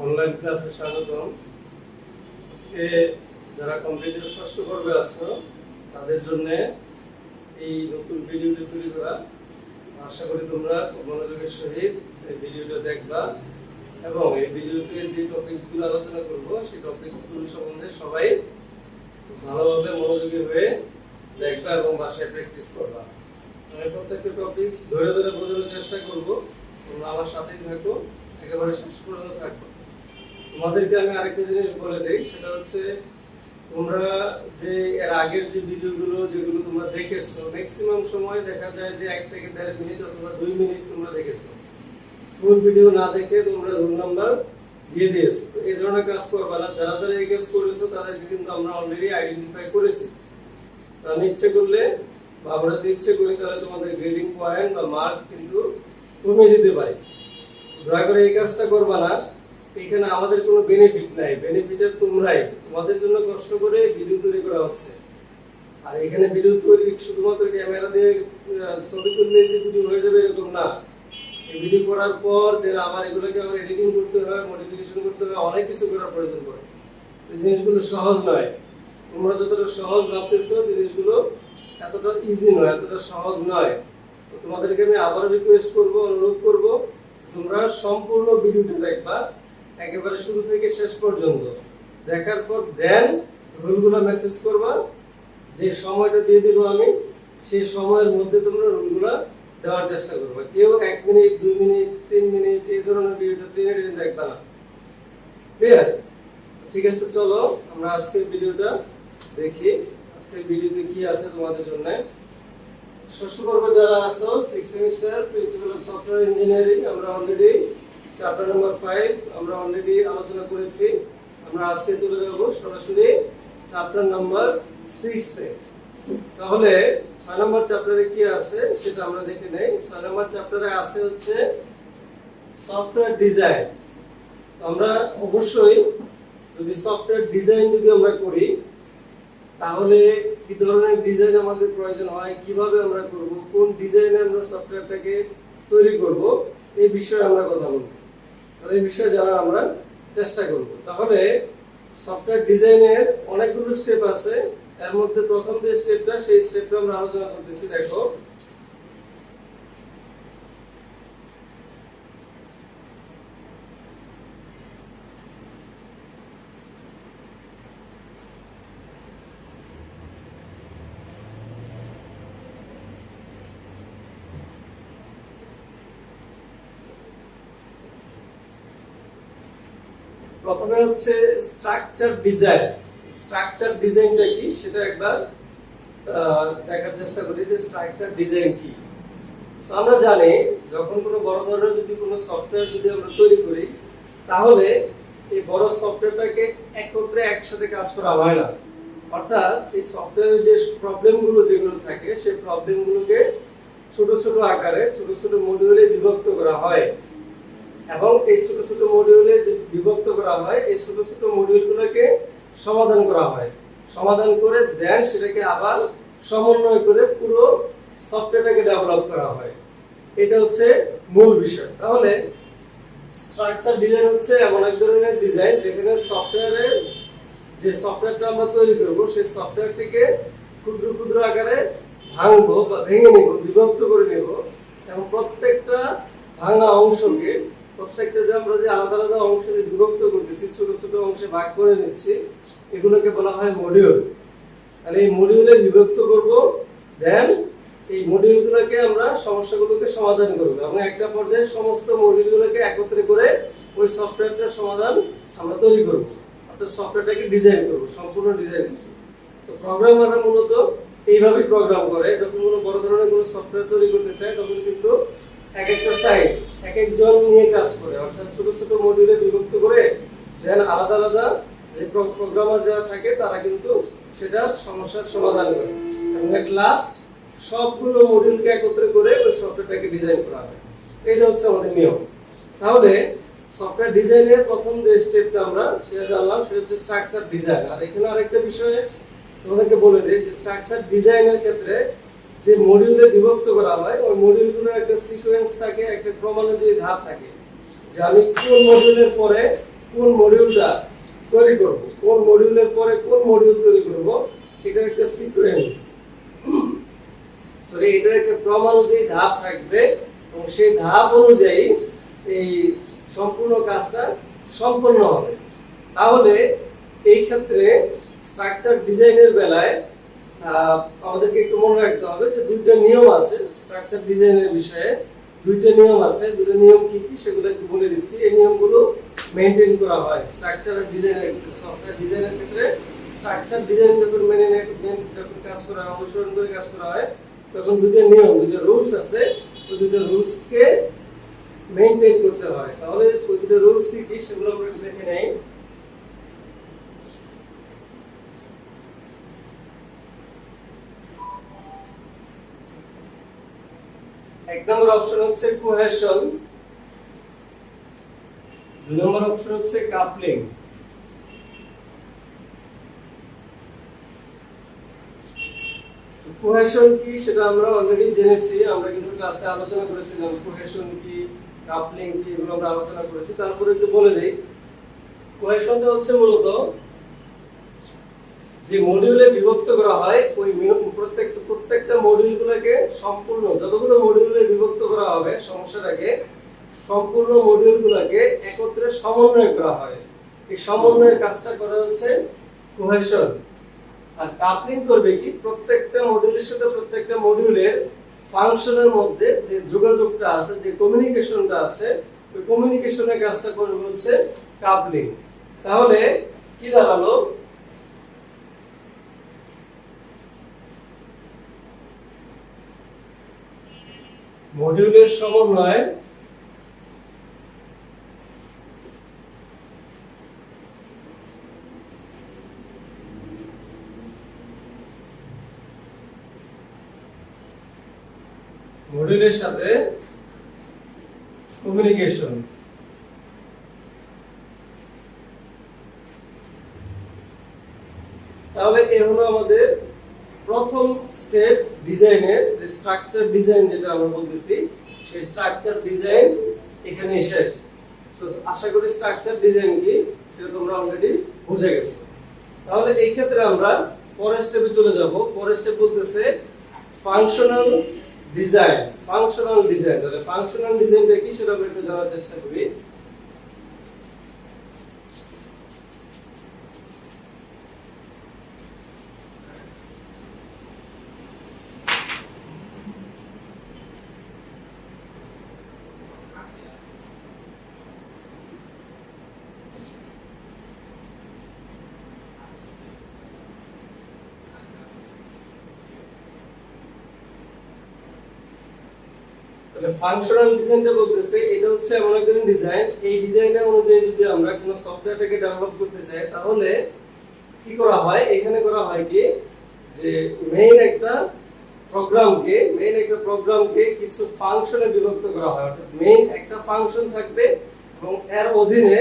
Online ক্লাসে স্বাগতম। আজকে যারা কম্পিউটার ষষ্ঠ পর্বে আছো তাদের জন্য এই নতুন ভিডিওটি তৈরি করা। আশা করি তোমরা মনোযোগের সহিত এই ভিডিওটা দেখবা এবং এই ভিডিওতে যে টপিকসগুলো আলোচনা করব সেই টপিকসগুলো সম্বন্ধে সবাই ভালোভাবে মনোযোগী হয়ে দেখবা এবং বাসায় প্র্যাকটিস করবা। আমি প্রত্যেকটা টপিকস ধরে ধরে বোঝানোর চেষ্টা করব, তোমরা আমার সাথেই থাকো, একেবারে শেষ পর্যন্ত থাকো। তোমাদেরকে আমি আরেকটা জিনিস বলে দেই, সেটা হচ্ছে তোমরা যে এর আগের যে ভিডিওগুলো যেগুলো তোমরা দেখেছো ম্যাক্সিমাম সময় দেখা যায় যে 1 থেকে 1.5 মিনিট অথবা 2 মিনিট তোমরা দেখেছো, ফুল ভিডিও না দেখে তোমরা রোল নাম্বার দিয়ে দিয়েছো। তো এই ধরনের কাজ করবা না। যারা যারা এই কাজ করেছো তাদেরকে কিন্তু আমরা অলরেডি আইডেন্টিফাই করেছি। আমি ইচ্ছে করলে বা আমরা যদি ইচ্ছে করি তাহলে তোমাদের গ্রেডিং পয়েন্ট বা মার্কস কিন্তু কমিয়ে দিতে পারি। দয়া করে এই কাজটা করবা না। এখানে আমাদের কোনো বেনিফিট নাই, বেনিফিটের তোমরাই। তোমাদের জন্য কষ্ট করে ভিডিও তৈরি করা হচ্ছে। আর এখানে ভিডিও তৈরি শুধুমাত্র ক্যামেরা দিয়ে ছবি তুললে যে ভিডিও হয়ে যাবে এরকম না। এই ভিডিও করার পর আবার এগুলোকে আবার এডিটিং করতে হয়, মডিফিকেশন করতে হয়, অনেক কিছু করার প্রয়োজন পড়ে। এই জিনিসগুলো সহজ নয়। তোমরা যতটা সহজ ভাবতেছো জিনিসগুলো এতটা ইজি নয়, এতটা সহজ নয়। তো তোমাদেরকে আমি আবার রিকোয়েস্ট করব, অনুরোধ করব, তোমরা সম্পূর্ণ ভিডিওটা দেখবা একেবারে শুরু থেকে শেষ পর্যন্ত। দেখার পর দেন রুলগুলো মেসেজ করবা। যে সময়টা দিয়ে দিব আমি সেই সময়ের মধ্যে তোমরা রুলগুলো দেওয়ার চেষ্টা করবা। কেউ 1 মিনিট 2 মিনিট 3 মিনিট এই ধরনের ভিডিওটা টেনে টেনে দেখবা না। ক্লিয়ার? ঠিক আছে, চলো আমরা আজকের ভিডিওটা দেখি। আজকের ভিডিওতে কি আছে তোমাদের জন্য। ষষ্ঠ পর্বে যারা আছো 6 semester principal of software engineering, আমরা অলরেডি চ্যাপ্টার নাম্বার 5 আমরা অলরেডি আলোচনা করেছি। আমরা আজকে চলে যাব সরাসরি চ্যাপ্টার নাম্বার 6 তে। তাহলে 6 নম্বর চ্যাপ্টারে কি আছে সেটা আমরা দেখে নেই। 6 নম্বর চ্যাপ্টারে আছে হচ্ছে সফটওয়্যার ডিজাইন। আমরা অবশ্যই যদি সফটওয়্যার ডিজাইন যদি আমরা করি তাহলে কি ধরনের ডিজাইন আমাদের প্রয়োজন হয়, কিভাবে আমরা করব, কোন ডিজাইনে আমরা সফটওয়্যারটাকে তৈরি করব, এই বিষয়ে আমরা কথা বলবো। এই বিষয়ে জানার আমরা চেষ্টা করব। তাহলে সফটওয়্যার ডিজাইনের অনেকগুলো স্টেপ আছে। এর মধ্যে প্রথম যে স্টেপটা সেই স্টেপটা আমরা আলোচনা করতেছি। দেখো, প্রথমে হচ্ছে স্ট্রাকচার ডিজাইন। স্ট্রাকচার ডিজাইনটা কি সেটা একবার দেখার চেষ্টা করি যে স্ট্রাকচার ডিজাইন কি। আমরা জানি যখন কোনো বড় ধরনের যদি কোনো সফটওয়্যার যদি আমরা তৈরি করি তাহলে এই বড় সফটওয়্যারটাকে একত্রে একসাথে কাজ করা হয় না। অর্থাৎ এই সফটওয়্যারের যে প্রবলেমগুলো যেগুলো থাকে সেই প্রবলেমগুলোকে ছোট ছোট আকারে ছোট ছোট মডিউলে বিভক্ত করা হয় এবং এই ছোট ছোট মডিউলে বিভক্ত করা হয়। এই ছোট ছোট মডিউলগুলোকে সমাধান করা হয়, সমাধান করে দেন সেটাকে আবার সমন্বয় করে পুরো সফটওয়্যারটাকে ডেভেলপ করা হয়। এটা হচ্ছে মূল বিষয়। তাহলে স্ট্রাকচার ডিজাইন হচ্ছে এমন এক ধরনের ডিজাইন যেখানে সফটওয়্যারের যে সফটওয়্যারটা আমরা তৈরি করব সেই সফটওয়্যারটিকে ক্ষুদ্র ক্ষুদ্র আকারে ভাঙবো বা ভেঙে নিব, বিভক্ত করে নেব এবং প্রত্যেকটা ভাঙা অংশকে প্রত্যেকটা যে আমরা যে আলাদা আলাদা অংশে বিভক্ত করতেছি, ছোট ছোট অংশে ভাগ করে নিচ্ছি, এগুলোকে বলা হয় মডিউল। তাহলে এই মডিউলে বিভক্ত করব, দেন এই মডিউলগুলোকে আমরা সমস্যাগুলোকে সমাধান করব এবং একটা পর্যায়ে সমস্ত মডিউলগুলোকে একত্রে করে ওই সফটওয়্যারটার সমাধান আমরা তৈরি করব, অর্থাৎ সফটওয়্যারটাকে ডিজাইন করব, সম্পূর্ণ ডিজাইন করব। তো প্রোগ্রামাররা মূলত এইভাবেই প্রোগ্রাম করে। যখন কোনো বড় ধরনের কোনো সফটওয়্যার তৈরি করতে চায় তখন কিন্তু এক একটা সাইড এক একজন নিয়ে কাজ করে, অর্থাৎ ছোট ছোট মডিউলে বিভক্ত করে দেন আলাদা আলাদা যে প্রোগ্রামার যারা থাকে তারা কিন্তু সেটার সমস্যার সমাধান করে এবং এট লাস্ট সবগুলো মডিউলকে একত্রে করে ওই সফটওয়্যারটাকে ডিজাইন করা হয়। এটা হচ্ছে আমাদের নিয়ম। তাহলে সফটওয়্যার ডিজাইনের প্রথম যে স্টেপটা আমরা সেটা জানলাম, সেটা হচ্ছে স্ট্রাকচার ডিজাইন। আর এখানে আরেকটা বিষয়ে তোমাদেরকে বলে দিই যে স্ট্রাকচার ডিজাইনের ক্ষেত্রে যে মডিউলে বিভক্ত করা হয় ওই মডিউলগুলোর একটা সিকোয়েন্স থাকে, একটা ক্রমানুযায়ী ধাপ থাকে যে আমি কোন মডিউলের পরে কোন মডিউলটা তৈরি করব, কোন মডিউলের পরে কোন মডিউল তৈরি করব, এটার একটা সিকোয়েন্স, সরি এটার একটা ক্রম অনুযায়ী ধাপ থাকবে এবং সেই ধাপ অনুযায়ী এই সম্পূর্ণ কাজটা সম্পন্ন হবে। তাহলে এই ক্ষেত্রে স্ট্রাকচার ডিজাইনের বেলায় আমাদেরকে একটু মনে রাখতে হবে যে দুইটা নিয়ম আছে স্ট্রাকচার ডিজাইনের বিষয়ে। দুইটা নিয়ম আছে, দুটো নিয়ম কি কি সেগুলো একটু বলে দিচ্ছি। এই নিয়মগুলো মেইনটেইন করা হয় স্ট্রাকচার ডিজাইনের ক্ষেত্রে, সফটওয়্যার ডিজাইনের ক্ষেত্রে। স্ট্রাকচার ডিজাইন যখন যখন কাজ করা হয়, অনুসরণ করে কাজ করা হয়, তখন দুইটা নিয়ম, দুইটা রুলস আছে, ওই দুইটা রুলসকে মেইনটেইন করতে হয়। তাহলে ওই দুটো রুলস কি কি সেগুলো আমরা একটু দেখে নেই। এক নম্বর অপশন হচ্ছে কোহেশন, দুই নম্বর অপশন হচ্ছে কাপলিং। কোহেশন কি সেটা আমরা অলরেডি জেনেছি, আমরা কিন্তু ক্লাসে আলোচনা করেছিলাম কোহেশন কি, কাপলিং কি, এগুলো আমরা আলোচনা করেছি। তারপরে একটু বলে দেই, কোহেশনটা হচ্ছে মূলত যে মডিউলে বিভক্ত করা হয়, ওই প্রত্যেকটা মডিউলগুলোকে সম্পূর্ণ যতগুলো মডিউলে বিভক্ত করা হবে সমস্যাটাকে, সম্পূর্ণ মডিউলগুলোকে একত্রে সমন্বয় করা হয়। এই সমন্বয়ের কাজটা করা হচ্ছে কোহেশন। আর কাপলিং করবে কি, প্রত্যেকটা মডিউলের সাথে প্রত্যেকটা মডিউলের ফাংশনের মধ্যে যে যোগাযোগটা আছে, যে কমিউনিকেশনটা আছে, ওই কমিউনিকেশনের কাজটা করবে হচ্ছে কাপলিং। তাহলে কি দাঁড়ালো, মডিউলের সমন্বয় মডিউলের সাথে কমিউনিকেশন। তাহলে এই হলো আমাদের প্রথম স্টেপ ডিজাইনের, যে স্ট্রাকচার ডিজাইন যেটা আমরা বলতেছি, সেই স্ট্রাকচার ডিজাইন এখানে শেষ। সো আশা করি স্ট্রাকচার ডিজাইন কি সেটা তোমরা অলরেডি বুঝে গেছো। তাহলে এই ক্ষেত্রে আমরা পরের স্টেপে চলে যাব। পরের স্টেপ বলতেছে ফাংশনাল ডিজাইন। ফাংশনাল ডিজাইন, তাহলে ফাংশনাল ডিজাইনটা কি সেটা আমরা একটু জানার চেষ্টা করি। ফাংশনাল ডিজাইনটা বলতেছে এটা হচ্ছে এমন একটা ডিজাইন, এই ডিজাইনের অনুযায়ী যদি আমরা কোনো সফটওয়্যারটাকে ডেভেলপ করতে চাই তাহলে কি করা হয়, এখানে করা হয় কি যে মেইন একটা প্রোগ্রামকে কিছু ফাংশনে বিভক্ত করা হয়। অর্থাৎ মেইন একটা ফাংশন থাকবে এবং এর অধীনে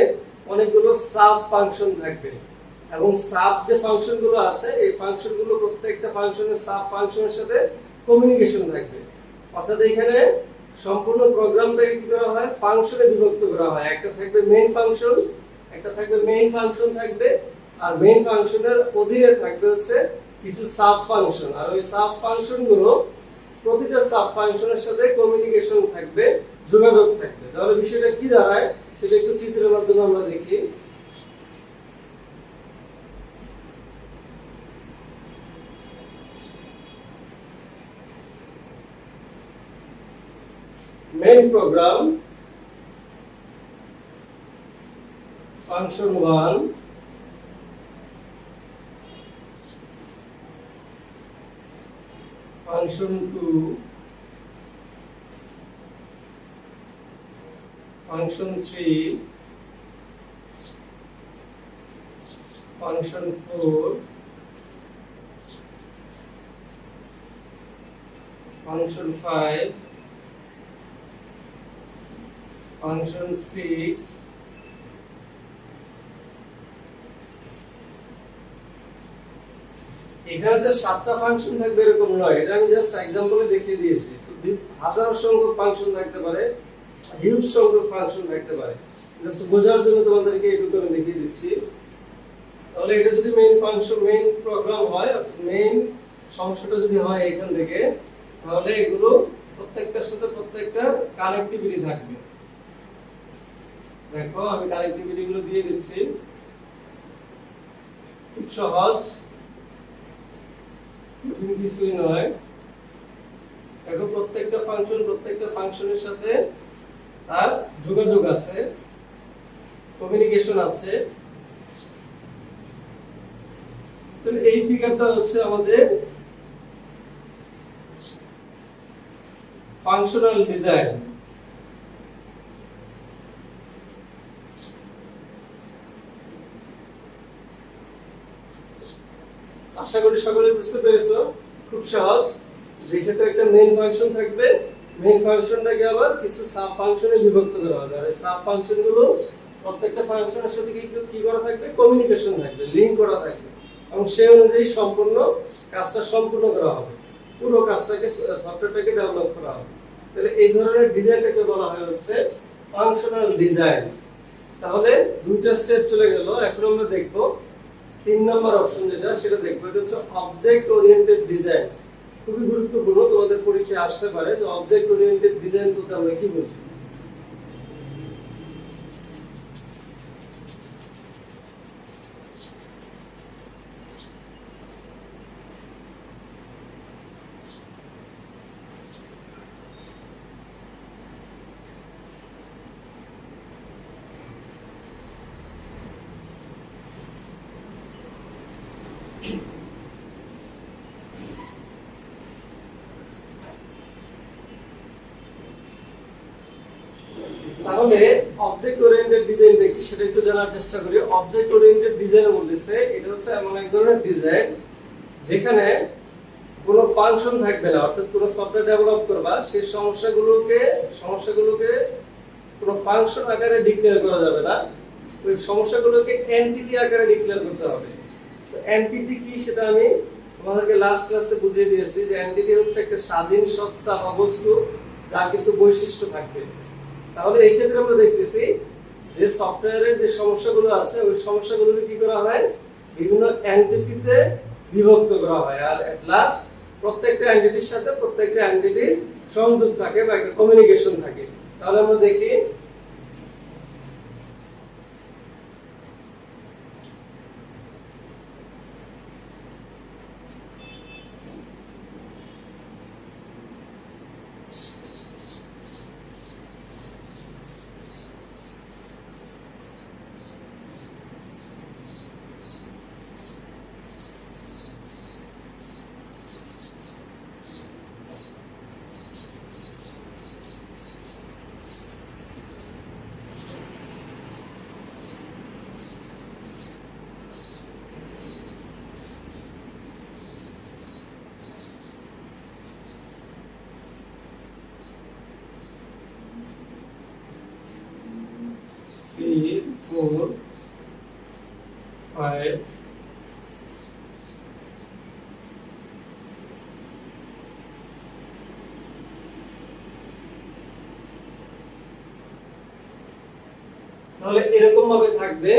অনেকগুলো সাব ফাংশন থাকবে, এবং সাব যে ফাংশনগুলো আছে এই ফাংশনগুলো প্রত্যেকটা ফাংশনের সাব ফাংশনের সাথে কমিউনিকেশন থাকবে। অর্থাৎ এখানে সম্পূর্ণ প্রোগ্রামটাকে কি করা হয়, ফাংশনে বিভক্ত করা হয়। একটা থাকবে মেইন ফাংশন, থাকবে, আর মেইন ফাংশনের অধীনে থাকবে হচ্ছে কিছু সাব ফাংশন, আর ওই সাব ফাংশনগুলো প্রতিটা সাব ফাংশনের সাথে কমিউনিকেশন থাকবে, যোগাযোগ থাকবে। তাহলে বিষয়টা কি দাঁড়ায় সেটা একটু চিত্রের মাধ্যমে আমরা দেখি। main program function 1, function 2, function 3, function 4, function 5, function 6, এখানে যে 7টা ফাংশন থাকবে এরকম নয়, এটা আমি জাস্ট एग्जांपले দেখিয়ে দিয়েছি। হাজার সংখ্যক ফাংশন থাকতে পারে, হিউজ সংখ্যক ফাংশন থাকতে পারে, জাস্ট বোঝার জন্য তোমাদেরকে এটুকু আমি দেখিয়ে দিচ্ছি। তাহলে এটা যদি মেইন ফাংশন, মেইন প্রোগ্রাম হয়, মেইন সমস্যাটা যদি হয় এখান থেকে, তাহলে এগুলো প্রত্যেকটার সাথে প্রত্যেকটা কানেক্টিভিটি থাকবে। দেখো আমি কানেক্টিভিটি গুলো দিয়ে দিচ্ছি, খুব সহজ, কিছুই নয়। দেখো প্রত্যেকটা ফাংশনের সাথে তার যোগাযোগ আছে, কমিউনিকেশন আছে। এই ফিগারটা হচ্ছে আমাদের ফাংশনাল ডিজাইন। আশা করি সকলে বুঝতে পেরেছো, খুব সহজ। যে ক্ষেত্রে একটা মেইন ফাংশন থাকবে, মেইন ফাংশনটাকে আবার কিছু সাব ফাংশনে বিভক্ত করা হবে, আর এই সাব ফাংশন গুলো প্রত্যেকটা ফাংশনের সাথে কি করা থাকবে, কমিউনিকেশন থাকবে, লিংক করা থাকবে, এবং সেই অনুযায়ী সম্পূর্ণ কাজটা সম্পূর্ণ করা হবে, পুরো কাজটাকে, সফটওয়্যারটাকে ডেভেলপ করা হবে। তাহলে এই ধরনের ডিজাইনটাকে বলা হয় হচ্ছে ফাংশনাল ডিজাইন। তাহলে দুইটা স্টেপ চলে গেল, এখন আমরা দেখব 3 নম্বর অপশন যেটা, সেটা দেখবো। এটা হচ্ছে অবজেক্ট ওরিয়েন্টেড ডিজাইন। খুবই গুরুত্বপূর্ণ, তোমাদের পরীক্ষায় আসতে পারে যে অবজেক্ট ওরিয়েন্টেড ডিজাইন বলতে আমরা কি বুঝি। তাহলে অবজেক্ট ওরিয়েন্টেড ডিজাইন দেখি, সেটা একটু জানার চেষ্টা করি। অবজেক্ট ওরিয়েন্টেড ডিজাইনের মধ্যে এটা হচ্ছে এমন এক ধরনের ডিজাইন যেখানে কোনো ফাংশন থাকবে না, অর্থাৎ কোনো সফটওয়্যার ডেভেলপ করবা, সেই সমস্যাগুলোকে কোনো ফাংশন আকারে ডিক্লেয়ার করা যাবে না, ওই সমস্যাগুলোকে এন্টিটি আকারে ডিক্লেয়ার করতে হবে। তো এন্টিটি কি সেটা আমি তোমাদেরকে লাস্ট ক্লাসে বুঝিয়ে দিয়েছি, যে এন্টিটি হচ্ছে একটা স্বাধীন সত্তা বা বস্তু যার কিছু বৈশিষ্ট্য থাকবে। তাহলে এই ক্ষেত্রে আমরা দেখতেছি যে সফটওয়্যারের যে সমস্যাগুলো আছে, ওই সমস্যাগুলোকে কি করা হয়, বিভিন্ন এন্টিটিতে বিভক্ত করা হয়, আর এট লাস্ট প্রত্যেকটা এন্টিটির সাথে প্রত্যেকটা এন্টিটির সংযোগ থাকে বা একটা কমিউনিকেশন থাকে। তাহলে আমরা দেখি four, five, তাহলে এরকম ভাবে থাকবে।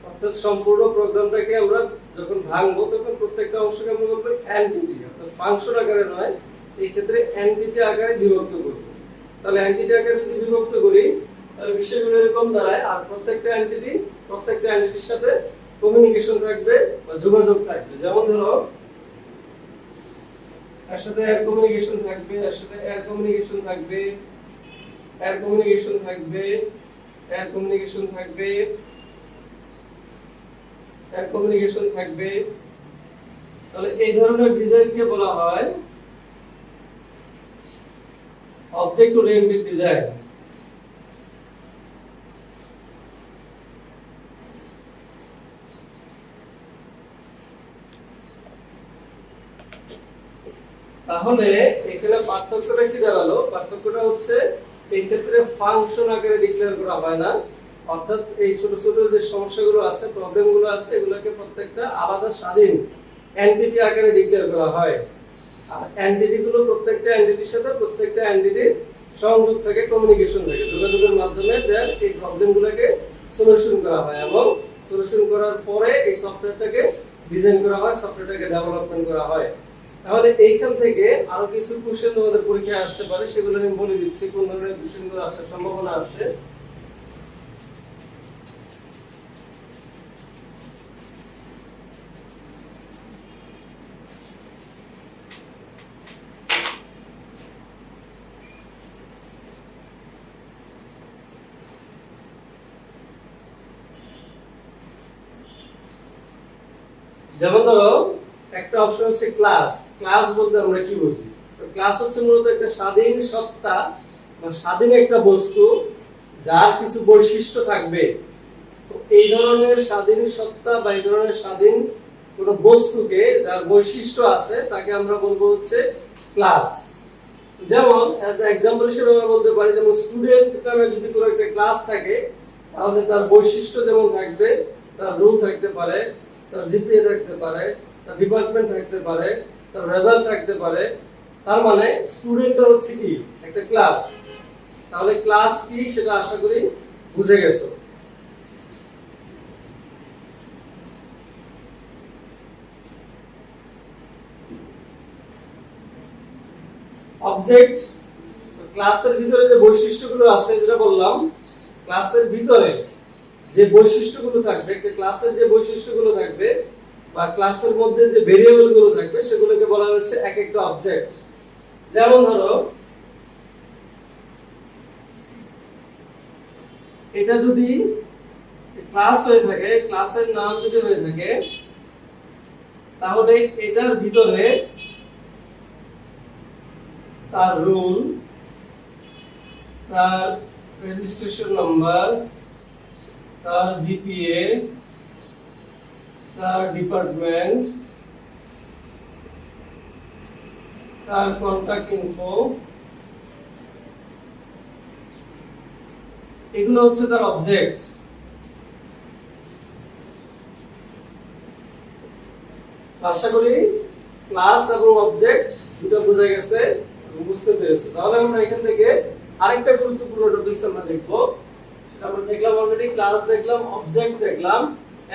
অর্থাৎ সম্পূর্ণ প্রোগ্রামটাকে আমরা যখন ভাঙবো তখন প্রত্যেকটা অংশকে আমরা বলবো এন্টিটি, অর্থাৎ ফাংশন আকারে নয়, এই ক্ষেত্রে এন্টিটি আকারে বিভক্ত করব। তাহলে এন্টিটি আকারে যদি বিভক্ত করি তাহলে বিষয়গুলো এরকম দাঁড়ায়, আর প্রত্যেকটা এন্টিটির সাথে কমিউনিকেশন থাকবে বা যোগাযোগ থাকবে। যেমন ধরো এর সাথে এয়ার কমিউনিকেশন থাকবে, এর সাথে এয়ার কমিউনিকেশন থাকবে, এয়ার কমিউনিকেশন থাকবে, এয়ার কমিউনিকেশন থাকবে, এয়ার কমিউনিকেশন থাকবে। তাহলে এই ধরনের ডিজাইনকে বলা হয় অবজেক্ট ওরিয়েন্টেড ডিজাইন। তাহলে এখানে পার্থক্যটা কি দাঁড়ালো? পার্থক্যটা হচ্ছে এই ক্ষেত্রে ফাংশন আকারে ডিক্লেয়ার করা হয় না, অর্থাৎ এই ছোট ছোট যে সমস্যাগুলো আছে, প্রবলেমগুলো আছে, এগুলোকে প্রত্যেকটা আলাদা স্বাধীন এন্টিটি আকারে ডিক্লেয়ার করা হয়। আর এন্টিটি গুলো প্রত্যেকটা এন্টিটির সাথে প্রত্যেকটা এন্টিটির সংযোগ থাকে, কমিউনিকেশন থাকে, যোগাযোগের মাধ্যমে দেন এই প্রবলেমগুলোকে সলিউশন করা হয় এবং সলিউশন করার পরে এই সফটওয়্যারটাকে ডিজাইন করা হয়, সফটওয়্যারটাকে ডেভেলপমেন্ট করা হয়। তাহলে এইখান থেকে আরো কিছু কোশ্চেন তোমাদের পরীক্ষায় আসতে পারে, সেগুলো আমি বলে দিচ্ছি কোন ধরনের কোশ্চেনগুলো আসার সম্ভাবনা আছে। যেমন ধরো একটা অপশন হচ্ছে ক্লাস। ক্লাস বলতে আমরা কি বুঝি? ক্লাস হচ্ছে মূলত একটা স্বাধীন সত্তা বা স্বাধীন একটা বস্তু যার কিছু বৈশিষ্ট্য থাকবে। তো এই ধরনের স্বাধীন সত্তা বা এই ধরনের স্বাধীন কোন বস্তুকে যার বৈশিষ্ট্য আছে তাকে আমরা বলবো হচ্ছে ক্লাস। যেমন অ্যাজ এক্সাম্পল হিসেবে আমরা বলতে পারি, যেমন স্টুডেন্ট নামে যদি কোনো একটা ক্লাস থাকে তাহলে তার বৈশিষ্ট্য যেমন থাকবে, তার রুল থাকতে পারে, তার জিপিএ থাকতে পারে, তার ডিপার্টমেন্ট থাকতে পারে, তার রেজাল্ট থাকতে পারে। তার মানে স্টুডেন্টটা হচ্ছে কি একটা ক্লাস। তাহলে ক্লাস কি সেটা আশা করি বুঝে গেছো। অবজেক্ট, ক্লাসের ভিতরে যে বৈশিষ্ট্যগুলো আছে যেটা বললাম, ক্লাসের ভিতরে যে বৈশিষ্ট্যগুলো থাকবে, একটা ক্লাসের যে বৈশিষ্ট্যগুলো থাকবে বা ক্লাসের মধ্যে যে ভেরিয়েবল গুলো থাকবে সেগুলোকে বলা হচ্ছে এক একটা অবজেক্ট। যেমন ধরো এটা যদি ক্লাস হয়ে থাকে, ক্লাসের নাম যদি হয়ে থাকে, তাহলে এটার ভিতরে তার রুল, তার রেজিস্ট্রেশন নাম্বার, তার জিপিএ, তার ডিপার্টমেন্ট, তার কন্টাক্ট ইনফো, এগুলো হচ্ছে তার অবজেক্ট। আশা করি ক্লাস এবং অবজেক্ট দুটো বোঝা গেছে, বুঝতে পেরেছো। তাহলে আমরা এখান থেকে আরেকটা গুরুত্বপূর্ণ টপিক আমরা দেখবো। সেটা আমরা দেখলাম অলরেডি, ক্লাস দেখলাম, অবজেক্ট দেখলাম।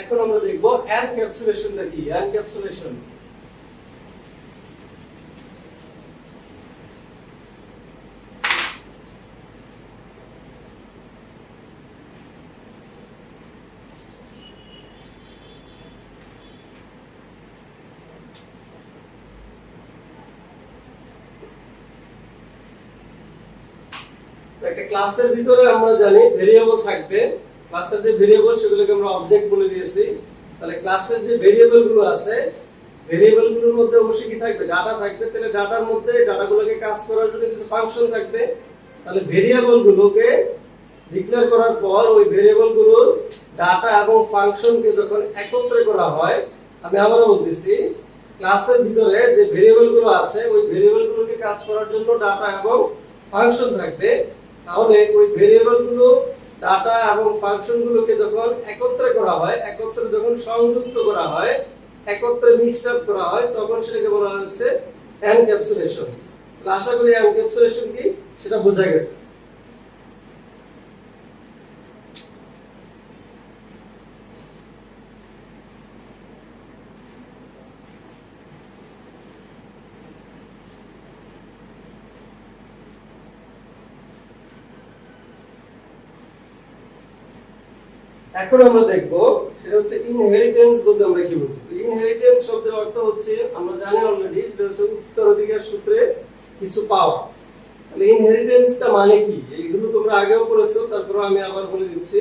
এখন আমরা দেখবো এনক্যাপসুলেশনটা কি। এনক্যাপসুলেশন একটা ক্লাসের ভিতরে আমরা জানি ভেরিয়েবল থাকবে। ক্লাসের যে ভেরিয়েবল সেগুলোকে আমরা অবজেক্ট বলে দিয়েছি। তাহলে ক্লাসের যে ভেরিয়েবল গুলো আছে, ভেরিয়েবল গুলোর মধ্যে অবশ্যই কি থাকবে? ডাটা থাকবে। তাহলে ডাটার মধ্যে ডাটাগুলোকে কাজ করার জন্য কিছু ফাংশন থাকবে। তাহলে ভেরিয়েবল গুলোকে ডিক্লেয়ার করার পর ওই ভেরিয়েবল গুলোর ডাটা এবং ফাংশনকে যখন একত্রে করা হয়, আমি আবারও বলতেছি, ক্লাসের ভিতরে যে ভেরিয়েবল গুলো আছে ওই ভেরিয়েবল গুলোকে কাজ করার জন্য ডাটা এবং ফাংশন থাকবে। তাহলে ওই ভেরিয়েবল গুলো, ডাটা এবং ফাংশন গুলোকে যখন একত্রে করা হয়, একত্রে যখন সংযুক্ত করা হয়, একত্রে মিক্সড আপ করা হয়, তখন সেটাকে বলা হচ্ছে এনক্যাপসুলেশন। আশা করি এনক্যাপসুলেশন কি সেটা বোঝা গেছে। এখন আমরা দেখব সেটা হচ্ছে ইনহেরিটেন্স বলতে আমরা কি বুঝি। ইনহেরিটেন্স শব্দের অর্থ হচ্ছে, আমরা জানি অলরেডি, সেটা হচ্ছে উত্তরাধিকার সূত্রে কিছু পাওয়া। তাহলে ইনহেরিটেন্সটা মানে কি এইগুলো তোমরা আগেও পড়েছো, তারপর আমি আবার বলে দিচ্ছি।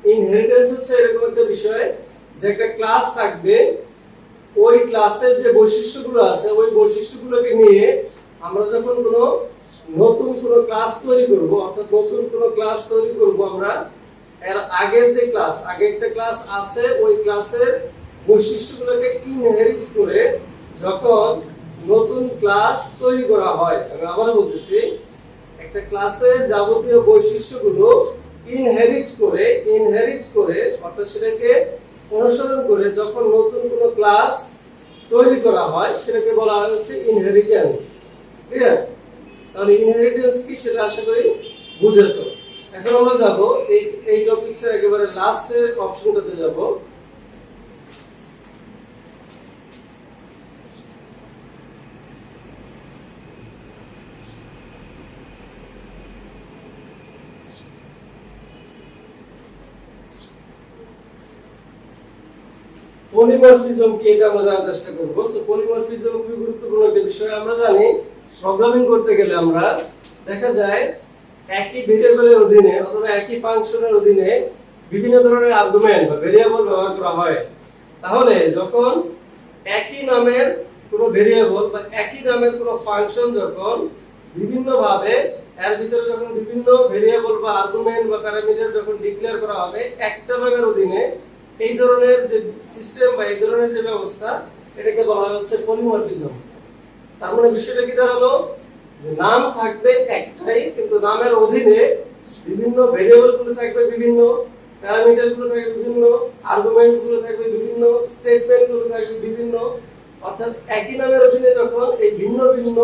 ইনহেরিটেন্স হচ্ছে এরকম একটা বিষয় যে একটা ক্লাস থাকবে, ওই ক্লাসের যে বৈশিষ্ট্যগুলো আছে ওই বৈশিষ্ট্যগুলোকে নিয়ে আমরা যখন কোনো নতুন কোনো ক্লাস তৈরি করব, অর্থাৎ নতুন কোনো ক্লাস তৈরি করব, আমরা এর আগের যে ক্লাস, আগে একটা ক্লাস আছে, ওই ক্লাসের বৈশিষ্ট্যগুলোকে ইনহেরিট করে যখন নতুন ক্লাস তৈরি করা হয়, আমি আবার বলতেছি, একটা ক্লাসের যাবতীয় বৈশিষ্ট্যগুলো ইনহেরিট করে অর্থাৎ সেটাকে অনুসরণ করে যখন নতুন কোনো ক্লাস তৈরি করা হয় সেটাকে বলা হয় হচ্ছে ইনহেরিটেন্স। ঠিক আছে? তাহলে ইনহেরিটেন্স কি সেটা আশা করি বুঝেছো। এখন আমরা যাব এই টপিকসের একেবারে লাস্টের অপশনটাতে যাব। পলিমরফিজম কি এটা আমরা জানার চেষ্টা করব। সো পলিমরফিজম খুবই গুরুত্বপূর্ণ একটা বিষয়। আমরা জানি প্রোগ্রামিং করতে গেলে আমরা দেখা যায় একই ভেরিয়েবলের অধীনে অথবা একই ফাংশনের অধীনে বিভিন্ন ধরনের আর্গুমেন্ট বা ভেরিয়েবল ব্যবহার করা হয়। তাহলে যখন একই নামের কোনো ভেরিয়েবল বা একই নামের কোনো ফাংশন যখন বিভিন্ন ভাবে এর ভিতরে যখন বিভিন্ন ভেরিয়েবল বা আর্গুমেন্ট বা প্যারামিটার যখন ডিক্লেয়ার করা হবে একটা নামের অধীনে, এই ধরনের যে সিস্টেম বা এই ধরনের যে ব্যবস্থা এটাকে বলা হচ্ছে পলিমরফিজম। তার মানে বিষয়টা কি দাঁড়ালো যে নাম থাকবে একটাই কিন্তু নামের অধীনে বিভিন্ন ভেরিয়েবল গুলো থাকবে, বিভিন্ন প্যারামিটার গুলো থাকবে, বিভিন্ন আর্গুমেন্টস গুলো থাকবে, বিভিন্ন স্টেটমেন্ট গুলো থাকবে বিভিন্ন। অর্থাৎ একই নামের অধীনে যখন এই ভিন্ন ভিন্ন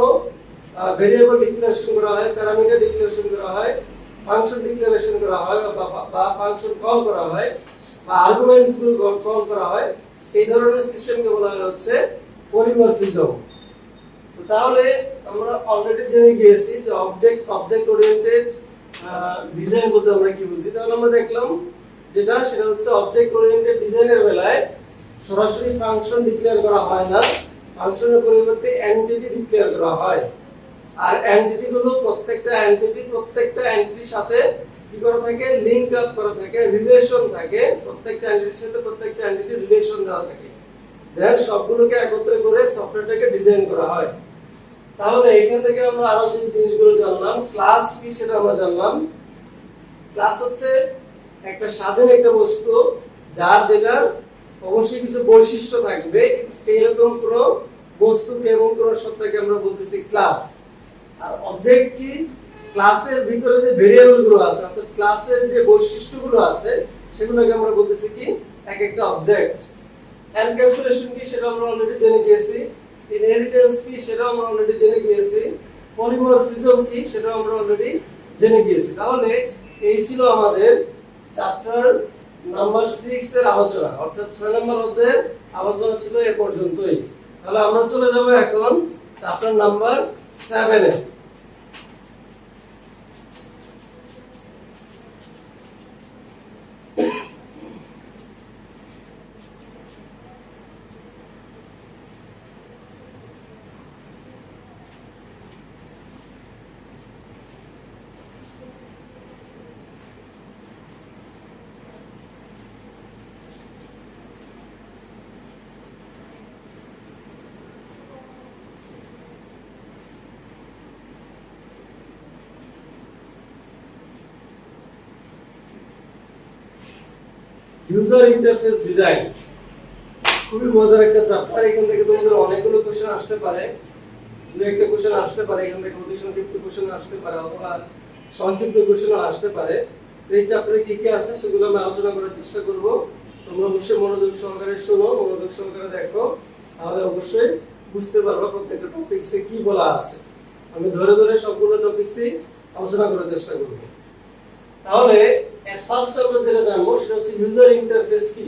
ভেরিয়েবল ডিক্লারেশন করা হয়, প্যারামিটার ডিক্লারেশন করা হয়, ফাংশন ডিক্লারেশন করা হয় বা ফাংশন কল করা হয় বা আর্গুমেন্টস গুলো কল করা হয়, এই ধরনের সিস্টেমকে বলা হচ্ছে পলিমরফিজম। তো তাহলে আমরা অলরেডি জেনে গিয়েছি যে অবজেক্ট ওরিয়েন্টেড ডিজাইন বলতে আমরা কি বুঝি। তাহলে আমরা দেখলাম সেটা হচ্ছে অবজেক্ট ওরিয়েন্টেড ডিজাইনের বেলায় সরাসরি ফাংশন ডিক্লেয়ার করা হয় না, ফাংশনের পরিবর্তে এন্টিটি ডিক্লেয়ার করা হয়। আর এন্টিটি গুলো প্রত্যেকটা এন্টিটির সাথে কি করা থাকে, লিংক আপ করা থাকে, রিলেশন থাকে, প্রত্যেকটা এন্টিটির সাথে প্রত্যেকটা এন্টিটি রিলেশন দেওয়া থাকে। দেন সবগুলোকে একত্রে করে সফটওয়্যারটাকে ডিজাইন করা হয়। তাহলে এখান থেকে আমরা আরো যে জিনিসগুলো জানলাম, ক্লাস কি সেটা আমরা জানলাম। ক্লাস হচ্ছে একটা স্বাধীন একটা বস্তু যার যেটার অবশ্যই কিছু বৈশিষ্ট্য থাকবে, এইরকম কোন বস্তুকে এবং কোন সত্তাকে আমরা বলতেছি ক্লাস। আর অবজেক্ট কি, ক্লাসের ভিতরে যে ভেরিয়েবল গুলো আছে অর্থাৎ ক্লাসের যে বৈশিষ্ট্যগুলো আছে সেগুলোকে আমরা বলতেছি কি এক একটা অবজেক্ট। এনক্যাপসুলেশন কি সেটা আমরা অলরেডি জেনে গিয়েছি, ইনহেরিটেন্স কি সেটা আমরা অলরেডি জেনে গিয়েছি, পলিমরফিজম কি সেটা আমরা অলরেডি জেনে গিয়েছি। তাহলে এই ছিল আমাদের চ্যাপ্টার নাম্বার 6 এর আলোচনা, অর্থাৎ 6 নম্বর অধ্যায়ের আলোচনা ছিল এ পর্যন্তই। তাহলে আমরা চলে যাব এখন চ্যাপ্টার নাম্বার 7 এ। ইউজার ইন্টারফেস ডিজাইন খুবই মজার একটা চ্যাপ্টার। এখান থেকে তোমাদের অনেকগুলো কোশ্চেন আসতে পারে, দু একটা কোশ্চেন আসতে পারে এখান থেকে, অতি সংক্ষিপ্ত কোশ্চেন আসতে পারে অথবা সংক্ষিপ্ত কোশ্চেন আসতে পারে। তো এই চ্যাপ্টারে কি কি আছে সেগুলো আমি আলোচনা করার চেষ্টা করব। তোমরা অবশ্যই মনোযোগ সহকারে শোনো, মনোযোগ সহকারে দেখো, তাহলে অবশ্যই বুঝতে পারবে প্রত্যেকটা টপিকসে কি বলা আছে। আমি ধরে ধরে সবগুলো টপিকসই আলোচনা করার চেষ্টা করব। তাহলে এট ফার্স্ট আমরা যেটা জানবো সেটা হচ্ছে ইউজার ইন্টারফেস কি।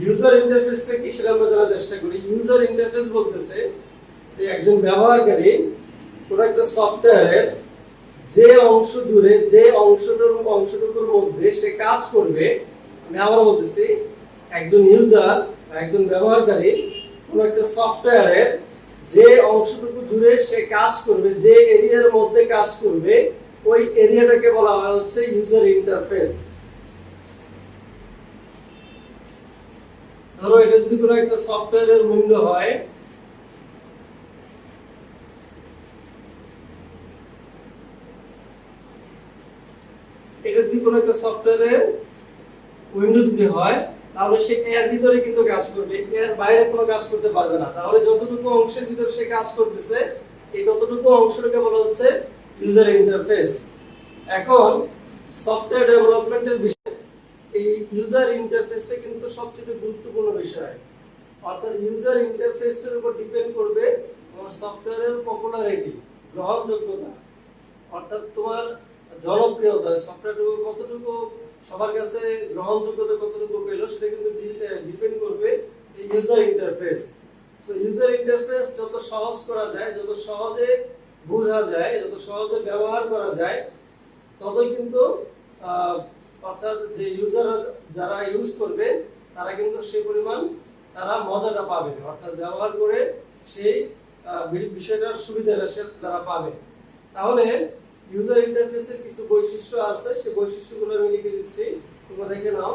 ইউজার ইন্টারফেসটা কি সেটা আমরা জানার চেষ্টা করি। ইউজার ইন্টারফেস বলতেছে যে একজন ব্যবহারকারী কোন একটা সফটওয়্যারের যে অংশ জুড়ে যে অংশটুকুর মধ্যে সে কাজ করবে, আমি আবার বলতেছি একজন ইউজার একজন ব্যবহারকারী কোন একটা সফটওয়্যারের যে অংশটুকু জুড়ে সে কাজ করবে, যে এরিয়ার মধ্যে কাজ করবে, ওই এরিয়াটাকে বলা হয় হচ্ছে ইউজার ইন্টারফেস। ধরো এটা যদি কোনো একটা সফটওয়্যারের উইন্ডো হয়, এটা যদি কোনো একটা সফটওয়্যারের উইন্ডো যদি হয় তাহলে সে এর ভিতরে কিন্তু কাজ করবে, এর বাইরে কোনো কাজ করতে পারবে না। তাহলে যতটুকু অংশের ভিতরে সে কাজ করতেছে এই ততটুকু অংশটাকে বলা হচ্ছে ইউজার ইন্টারফেস। এখন সফটওয়্যার ডেভেলপমেন্টের বিষয় এই ইউজার ইন্টারফেসটা কিন্তু সবচেয়ে গুরুত্বপূর্ণ বিষয়। অর্থাৎ ইউজার ইন্টারফেসের উপর ডিপেন্ড করবে তোমার সফটওয়্যারের পপুলারিটি, গ্রহণযোগ্যতা, অর্থাৎ তোমার জনপ্রিয়তা, সফটওয়্যারটুকু কতটুকু সবার কাছে গ্রহণযোগ্যতা কতটুকু পেলো সেটা কিন্তু ডিপেন্ড করবে এই user interface. So user interface যত সহজ করা যায়, যত সহজে বোঝা যায়, যত সহজে ব্যবহার করা যায়, ততই কিন্তু অর্থাৎ যে ইউজার যারা ইউজ করবে তারা কিন্তু সেই পরিমাণ তারা মজাটা পাবে, অর্থাৎ ব্যবহার করে সেই বিষয়টার সুবিধাটা তারা পাবে। তাহলে ইউজার ইন্টারফেসের কিছু বৈশিষ্ট্য আছে, সেই বৈশিষ্ট্যগুলো আমি লিখে দিচ্ছি, তোমরা দেখে নাও।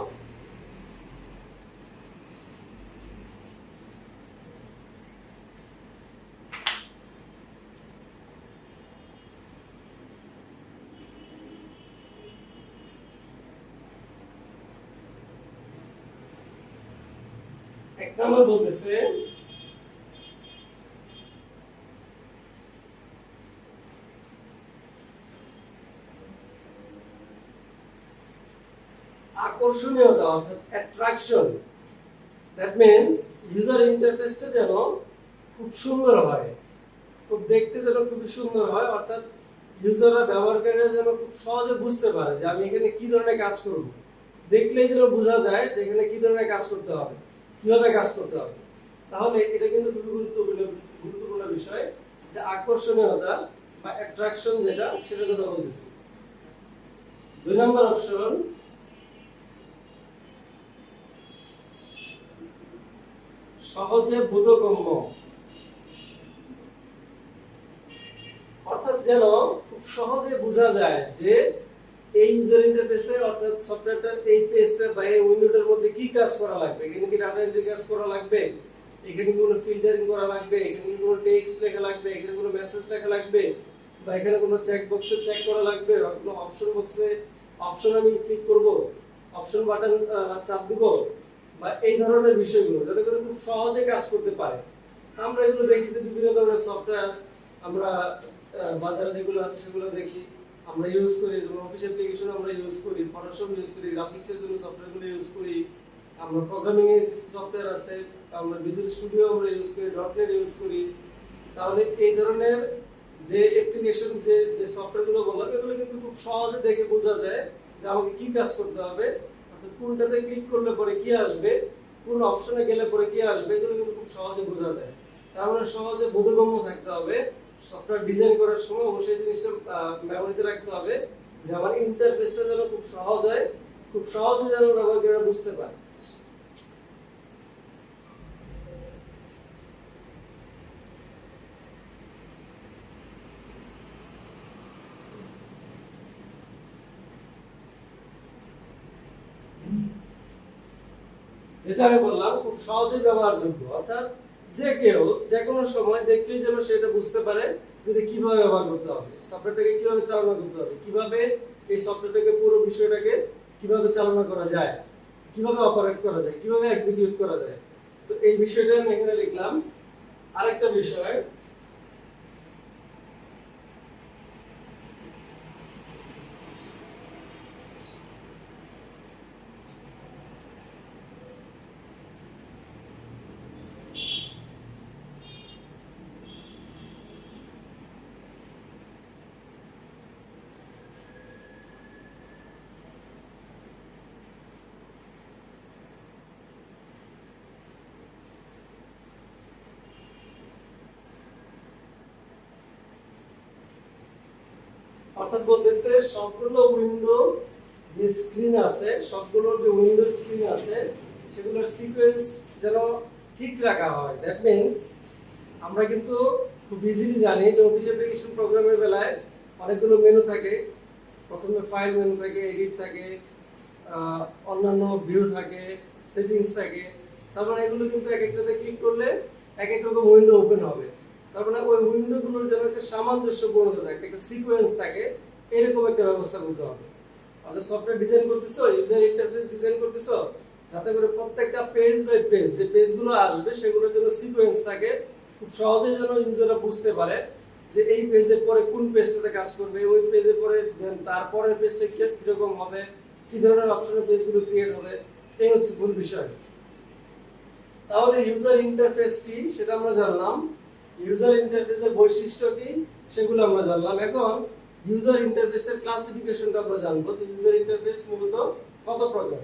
এক নম্বর বলতেছে আকর্ষণীয়তা, অর্থাৎ অ্যাট্রাকশন। দ্যাট মিন্স ইউজার ইন্টারফেসটা যেন খুব সুন্দর হয়, খুব দেখতে যেন খুবই সুন্দর হয়, অর্থাৎ ইউজাররা, ব্যবহারকারীরা যেন খুব সহজে বুঝতে পারে যে আমি এখানে কি ধরনের কাজ করব। দেখলেই যেন বোঝা যায় যে এখানে কি ধরনের কাজ করতে হবে, কিভাবে কাজ করতে হবে। তাহলে এটা কিন্তু খুবই গুরুত্বপূর্ণ বিষয়, যে আকর্ষণীয়তা বা অ্যাট্রাকশন যেটা, সেটার কথা বলতেছি। 2 নম্বর অপশন, সহজে বোধগম্য, অর্থাৎ যেন খুব সহজে বোঝা যায় যে এই ইউজার ইন্টারফেসে, অর্থাৎ সফটওয়্যারটার এই পেজটা বা এই উইন্ডোটার মধ্যে কি কাজ করা লাগবে। এখানে কি ডাটা এন্ট্রি কাজ করা লাগবে, এখানে কোনো ফিল্টারিং করা লাগবে, এখানে কোনো টেক্সট লেখা লাগবে, এখানে কোনো মেসেজ লেখা লাগবে, বা এখানে কোনো চেক বক্সে চেক করা লাগবে, বা কোনো অপশন বক্সে অপশন আমি ক্লিক করব, অপশন বাটন চাপ দিব, বা এই ধরনের বিষয়গুলো যাতে করে খুব সহজে কাজ করতে পারে। আমরা এগুলো দেখি যে বিভিন্ন ধরনের সফটওয়্যার আমরা বাজারে যেগুলো আছে সেগুলো দেখি, আমরা ইউজ করি, যেমন অফিস অ্যাপ্লিকেশন আমরা ইউজ করি, ফটোশপ ইউজ করি, গ্রাফিক্সের জন্য সফটওয়্যারগুলো ইউজ করি, আমরা প্রোগ্রামিং এর কিছু সফটওয়্যার আছে, আমরা ভিজুয়াল স্টুডিও আমরা ইউজ করি, ডটনেট ইউজ করি। তাহলে এই ধরনের যে অ্যাপ্লিকেশন, যে সফটওয়্যারগুলো বললাম, এগুলো কিন্তু খুব সহজে দেখে বোঝা যায় যে আমাকে কি কাজ করতে হবে, অর্থাৎ কোনটাতে ক্লিক করলে পরে কি আসবে, কোন অপশনে গেলে পরে কি আসবে, এগুলো কিন্তু খুব সহজে বোঝা যায়। তার মানে সহজে বোধগম্য থাকতে হবে। সফটওয়্যার ডিজাইন করার সময় অবশ্যই জিনিসটা মেমোরিতে রাখতে হবে যে আমার ইন্টারফেসটা যেন খুব সহজ হয়, খুব সহজে যেন ব্যবহারকারীরা বুঝতে পারে। যেটা আমি বললাম, খুব সহজে ব্যবহারযোগ্য, অর্থাৎ যে কেউ যে কোনো সময় দেখলেই যেন সেটা বুঝতে পারে যে কিভাবে ব্যবহার করতে হবে, সফটওয়্যারটাকে কিভাবে চালনা করতে হবে, কিভাবে এই সফটওয়্যারটাকে পুরো বিষয়টাকে কিভাবে চালনা করা যায়, কিভাবে অপারেট করা যায়, কিভাবে এক্সিকিউট করা যায়। তো এই বিষয়টা আমি এখানে লিখলাম। আরেকটা বিষয়, অর্থাৎ বলতেছে সবগুলো উইন্ডো যে স্ক্রিন আছে, সবগুলো যে উইন্ডো স্ক্রিন আছে, সেগুলোর সিকোয়েন্স যেন ঠিক রাখা হয়। দ্যাট মিন্স আমরা কিন্তু খুব ইজিলি জানি যে অফিস অ্যাপ্লিকেশন প্রোগ্রামের বেলায় অনেকগুলো মেনু থাকে। প্রথমে ফাইল মেনু থাকে, এডিট থাকে, অন্যান্য ভিউ থাকে, সেটিংস থাকে। তার মানে এগুলো কিন্তু এক একটাতে ক্লিক করলে এক এক রকম উইন্ডো ওপেন হবে। তার মানে ওই উইন্ডোগুলোর যেন একটা সামঞ্জস্যপূর্ণতা থাকে, একটা সিকোয়েন্স থাকে, এরকম একটা ব্যবস্থা করতে হবে। অর্থাৎ সফটওয়্যার ডিজাইন করতেছো, ইউজার ইন্টারফেস ডিজাইন করতেছো, যাতে করে প্রত্যেকটা পেজ বাই পেজ যে পেজগুলো আসবে সেগুলোর জন্য সিকোয়েন্স থাকে, খুব সহজেই যেন ইউজাররা বুঝতে পারে যে এই পেজের পরে কোন পেজটাতে কাজ করবে, ওই পেজের পরে তারপরের পেজটা কিরকম হবে, কি ধরনের অপশনের পেজগুলো ক্রিয়েট হবে, এই হচ্ছে মূল বিষয়। তাহলে ইউজার ইন্টারফেস কি সেটা আমরা জানলাম, ইউজার ইন্টারফেসের বৈশিষ্ট্য কি সেগুলো আমরা জানলাম। এখন ইউজার ইন্টারফেসের ক্লাসিফিকেশনটা আমরা জানবো যে ইউজার ইন্টারফেস মূলত কত প্রকার।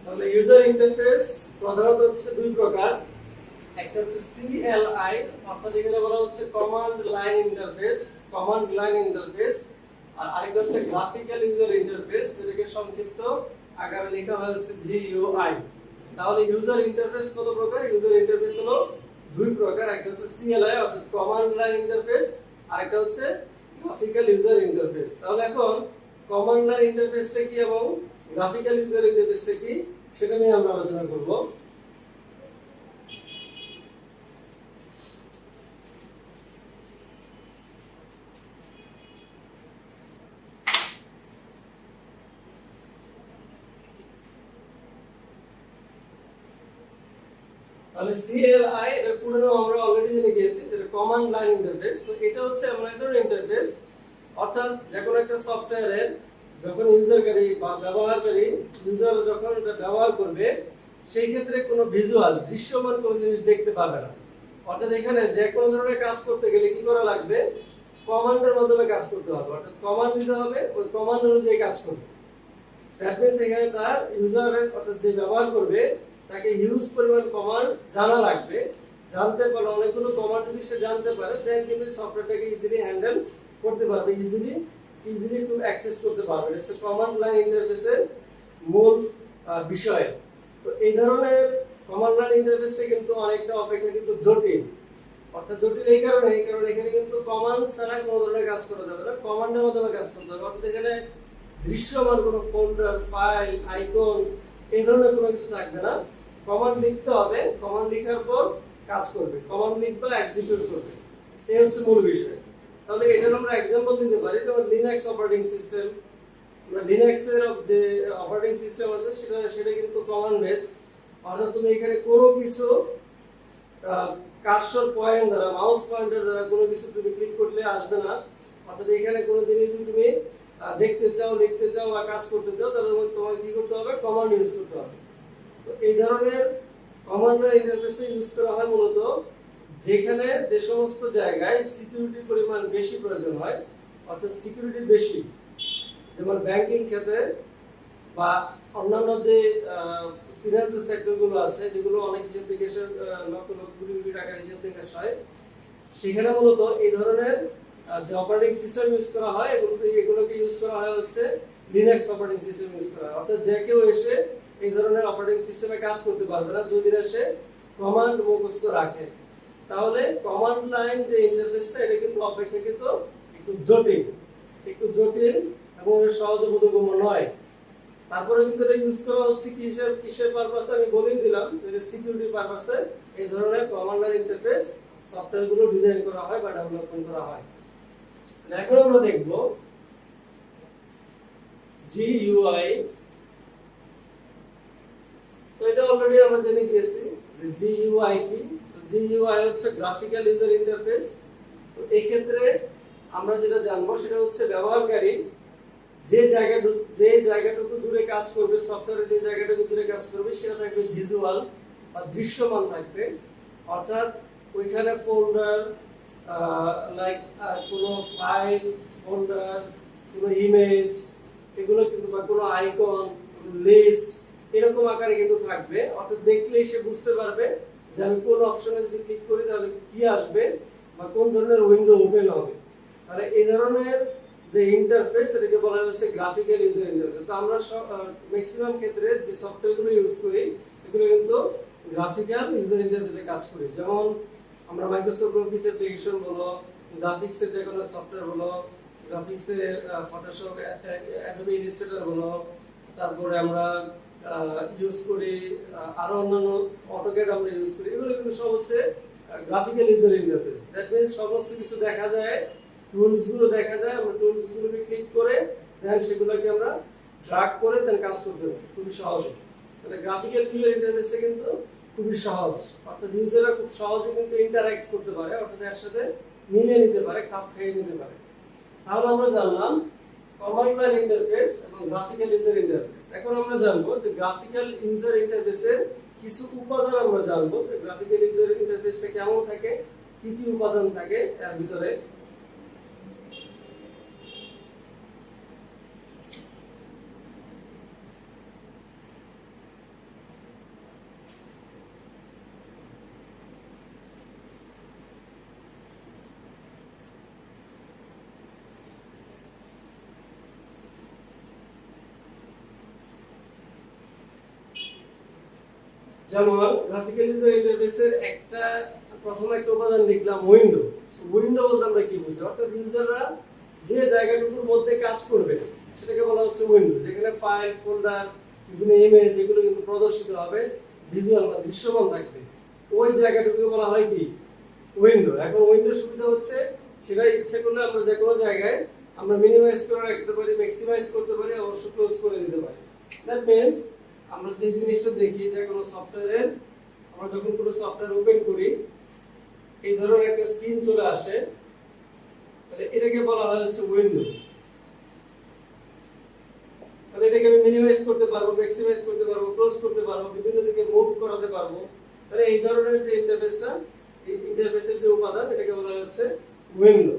তাহলে ইউজার ইন্টারফেস প্রধানত হচ্ছে দুই প্রকার, একটা হচ্ছে CLI অর্থাৎ এখানে বলা হচ্ছে command line interface, command line interface, আর আরেকটা হচ্ছে গ্রাফিক্যাল ইউজার ইন্টারফেস যেটাকে সংক্ষিপ্ত আকারে লেখা হয় হচ্ছে GUI। তাহলে ইউজার ইন্টারফেস কত প্রকার? ইউজার ইন্টারফেস হলো দুই প্রকার, একটা হচ্ছে CLI অর্থাৎ কমান্ড লাইন ইন্টারফেস, আর একটা হচ্ছে গ্রাফিক্যাল ইউজার ইন্টারফেস। তাহলে এখন কমান্ড লাইন ইন্টারফেসটা কি এবং গ্রাফিক্যাল ইউজার ইন্টারফেসটা কি সেটা নিয়ে আমরা আলোচনা করব। তাহলে CLI এর পুরো নাম আমরা অলরেডি জেনে গেছি, এটা কমান্ড লাইন ইন্টারফেস। তো এটা হচ্ছে এমন এক ধরনের ইন্টারফেস অর্থাৎ যে কোনো একটা সফটওয়্যারের যখন ইউজারকারী বা ব্যবহারকারী ইউজার যখন এটা ব্যবহার করবে সেই ক্ষেত্রে কোনো ভিজুয়াল দৃশ্যমান কোনো জিনিস দেখতে পাবে না। অর্থাৎ এখানে যে কোনো ধরনের কাজ করতে গেলে কি করা লাগবে? কমান্ডের মাধ্যমে কাজ করতে হবে, অর্থাৎ কমান্ড দিতে হবে, ওই কমান্ড অনুযায়ী কাজ করবে। দ্যাট মিন্স এখানে তার ইউজারের অর্থাৎ যে ব্যবহার করবে তাকে হিউজ পরিমাণ কমান্ড জানা লাগবে। জানতে পারলে অনেকগুলো কমান্ড যদি সে জানতে পারে দেন কিন্তু সফটওয়্যারটাকে ইজিলি হ্যান্ডেল করতে পারবে, ইজিলি খুব অ্যাক্সেস করতে পারবে। এটা কমান্ড লাইন ইন্টারফেসের মূল বিষয়। তো এই ধরনের কমান্ড লাইন ইন্টারফেসটা কিন্তু অনেকটা অপেক্ষাকৃত জটিল। অর্থাৎ জটিল এই কারণে কারণ এখানে কিন্তু কমান্ড ছাড়া কোনো ধরনের কাজ করা যাবে না, কমান্ডের মাধ্যমে কাজ করতে হবে। অর্থাৎ এখানে দৃশ্যমান কোনো ফোল্ডার, ফাইল, আইকন এই ধরনের কোনো কিছু থাকবে না। কমান্ড লিখতে হবে, কমান্ড লেখার পর কাজ করবে, কমান্ড লিখবে, এক্সিকিউট করবে, এই হচ্ছে মূল বিষয়। তাহলে এটার আমরা एग्जांपल দিতে পারি, যেমন লিনাক্স অপারেটিং সিস্টেম। আমরা লিনাক্স এর যে অপারেটিং সিস্টেম আছে সেটা কিন্তু কমান্ড বেস, অর্থাৎ তুমি এখানে কোনো কিছু কার্সর পয়েন্ট দ্বারা, মাউস পয়েন্টার দ্বারা কোনো কিছু তুমি ক্লিক করলে আসবে না। অর্থাৎ এখানে কোনো জিনিস যদি তুমি দেখতে চাও, লিখতে চাও বা কাজ করতে চাও তাহলে তোমাকে কি করতে হবে? কমান্ড ইউজ করতে হবে। তো এই ধরনের কমান্ড ইন্টারফেস ইউজ করা হয় মূলত যেখানে যে সমস্ত জায়গায় সিকিউরিটি পরিমাণ বেশি প্রয়োজন হয়, অর্থাৎ সিকিউরিটি বেশি, যেমন ব্যাংকিং ক্ষেত্রে বা অন্যান্য যে ফিনান্সিয়াল সেক্টরগুলো আছে যেগুলো অনেক হিসাব নিকেশের লক্ষ লক্ষ কোটি কোটি টাকার হিসাব নিকেশ হয়, সেখানে মূলত এই ধরনের যে অপারেটিং সিস্টেম ইউজ করা হয় এগুলোকে ইউজ করা হয় হচ্ছে লিনাক্স অপারেটিং সিস্টেম ইউজ করা হয়। অর্থাৎ যে কেউ এসে এই ধরনের অপারেটিং সিস্টেমে কাজ করতে পারবে না যদি না সে কমান্ড মুখস্থ রাখে। তাহলে কমান্ড লাইন যে ইন্টারফেসটা এটা কিন্তু অপেক্ষাকৃত একটু জটিল এবং সহজে বোধগম্য নয়। তারপরে কিন্তু এটা ইউজ করা হচ্ছে কিসের পারপাসে আমি বলেই দিলাম, যে সিকিউরিটি পারপাসে এই ধরনের কমান্ড লাইন ইন্টারফেস সফটওয়্যারগুলো ডিজাইন করা হয় বা ডেভেলপমেন্ট করা হয়। এখন আমরা দেখব GUI। তো এটা অলরেডি আমরা জেনে গেছি যে GUI কি। GUI হচ্ছে গ্রাফিক্যাল ইউজার ইন্টারফেস। তো এই ক্ষেত্রে আমরা যেটা জানবো সেটা হচ্ছে ব্যবহারকারী যে জায়গাটুকু জুড়ে কাজ করবে, সফটওয়্যারে যে জায়গাটুকু জুড়ে কাজ করবে সেটা থাকবে ভিজুয়াল বা দৃশ্যমান থাকবে। অর্থাৎ ওইখানে ফোল্ডার লাইক কোনো ফাইল ফোল্ডার, কোনো ইমেজ, এগুলো কিন্তু বা কোনো আইকন, লিস্ট এরকম আকারে কিন্তু থাকবে। অর্থাৎ দেখলেই সে বুঝতে পারবে যে আমি কোন অপশনে যদি ক্লিক করি তাহলে কি আসবে বা কোন ধরনের উইন্ডো ওপেন হবে। তাহলে এই ধরনের যে ইন্টারফেস এটাকে বলা হচ্ছে গ্রাফিক্যাল ইউজার ইন্টারফেস। তো আমরা ম্যাক্সিমাম ক্ষেত্রে যে সফটওয়্যারগুলো ইউজ করি এগুলো কিন্তু গ্রাফিক্যাল ইউজার ইন্টারফেসে কাজ করি। যেমন আমরা মাইক্রোসফট অফিস অ্যাপ্লিকেশন বলো, গ্রাফিক্সের যে কোনো সফটওয়্যার বলো, গ্রাফিক্সের ফটোশপ, অ্যাডোবি ইলাস্ট্রেটর বলো, তারপরে আমরা ইউজ করি আরো অন্যান্য অটোক্যাড আমরা ইউজ করি। এগুলো কিন্তু সব হচ্ছে graphical user interface. That means সমস্ত কিছু দেখা যায়, টুলস গুলো দেখা যায়, আমরা টুলস গুলোকে ক্লিক করে দেন সেগুলোকে আমরা ড্র্যাগ করে দেন কাজ করতে পারি খুবই সহজে। তাহলে গ্রাফিক্যাল ইউজার ইন্টারফেসে কিন্তু খুবই সহজ, অর্থাৎ ইউজাররা খুব সহজে কিন্তু ইন্টারঅ্যাক্ট করতে পারে, অর্থাৎ এর সাথে মিলিয়ে নিতে পারে, খাপ খাইয়ে নিতে পারে। তাহলে আমরা জানলাম কমান্ড লাইন ইন্টারফেস এবং গ্রাফিক্যাল ইউজার ইন্টারফেস। এখন আমরা জানবো যে গ্রাফিক্যাল ইউজার ইন্টারফেসের কিছু উপাদান আমরা জানবো যে গ্রাফিক্যাল ইউজার ইন্টারফেসটা কেমন থাকে, কি কি উপাদান থাকে এর ভিতরে। যেমন গ্রাফিক্যাল ইউজার ইন্টারফেসের প্রথম একটা উপাদান লিখলাম উইন্ডো। উইন্ডো বলতে আমরা কি বুঝি? অর্থাৎ ইউজাররা যে জায়গাটুকুর মধ্যে কাজ করবে সেটাকে বলা হচ্ছে উইন্ডো, যেখানে ফাইল ফোল্ডার বিভিন্ন ইমেজ এগুলো কিন্তু প্রদর্শিত হবে, ভিজুয়াল বা দৃশ্যমান থাকবে, ওই জায়গাটুকুকে বলা হয় কি উইন্ডো। এখন উইন্ডোর সুবিধা হচ্ছে সেটা ইচ্ছে করলে আমরা যে কোনো জায়গায় আমরা মিনিমাইজ করে রাখতে পারি, ম্যাক্সিমাইজ করতে পারি, অবশ্য ক্লোজ করে দিতে পারি। দ্যাট মিন্স আমরা যে জিনিসটা দেখি যে কোনো সফটওয়্যারের আমরা যখন কোনো সফটওয়্যার ওপেন করি এই ধরনের একটা স্ক্রিন চলে আসে, তাহলে এটাকে বলা হয় হচ্ছে উইন্ডো। তাহলে এটাকে আমি মিনিমাইজ করতে পারবো, ম্যাক্সিমাইজ করতে পারবো, ক্লোজ করতে পারবো, বিভিন্ন দিকে মুভ করাতে পারবো। তাহলে এই ধরনের যে ইন্টারফেসটা, এই ইন্টারফেসের যে উপাদান এটাকে বলা হচ্ছে উইন্ডো।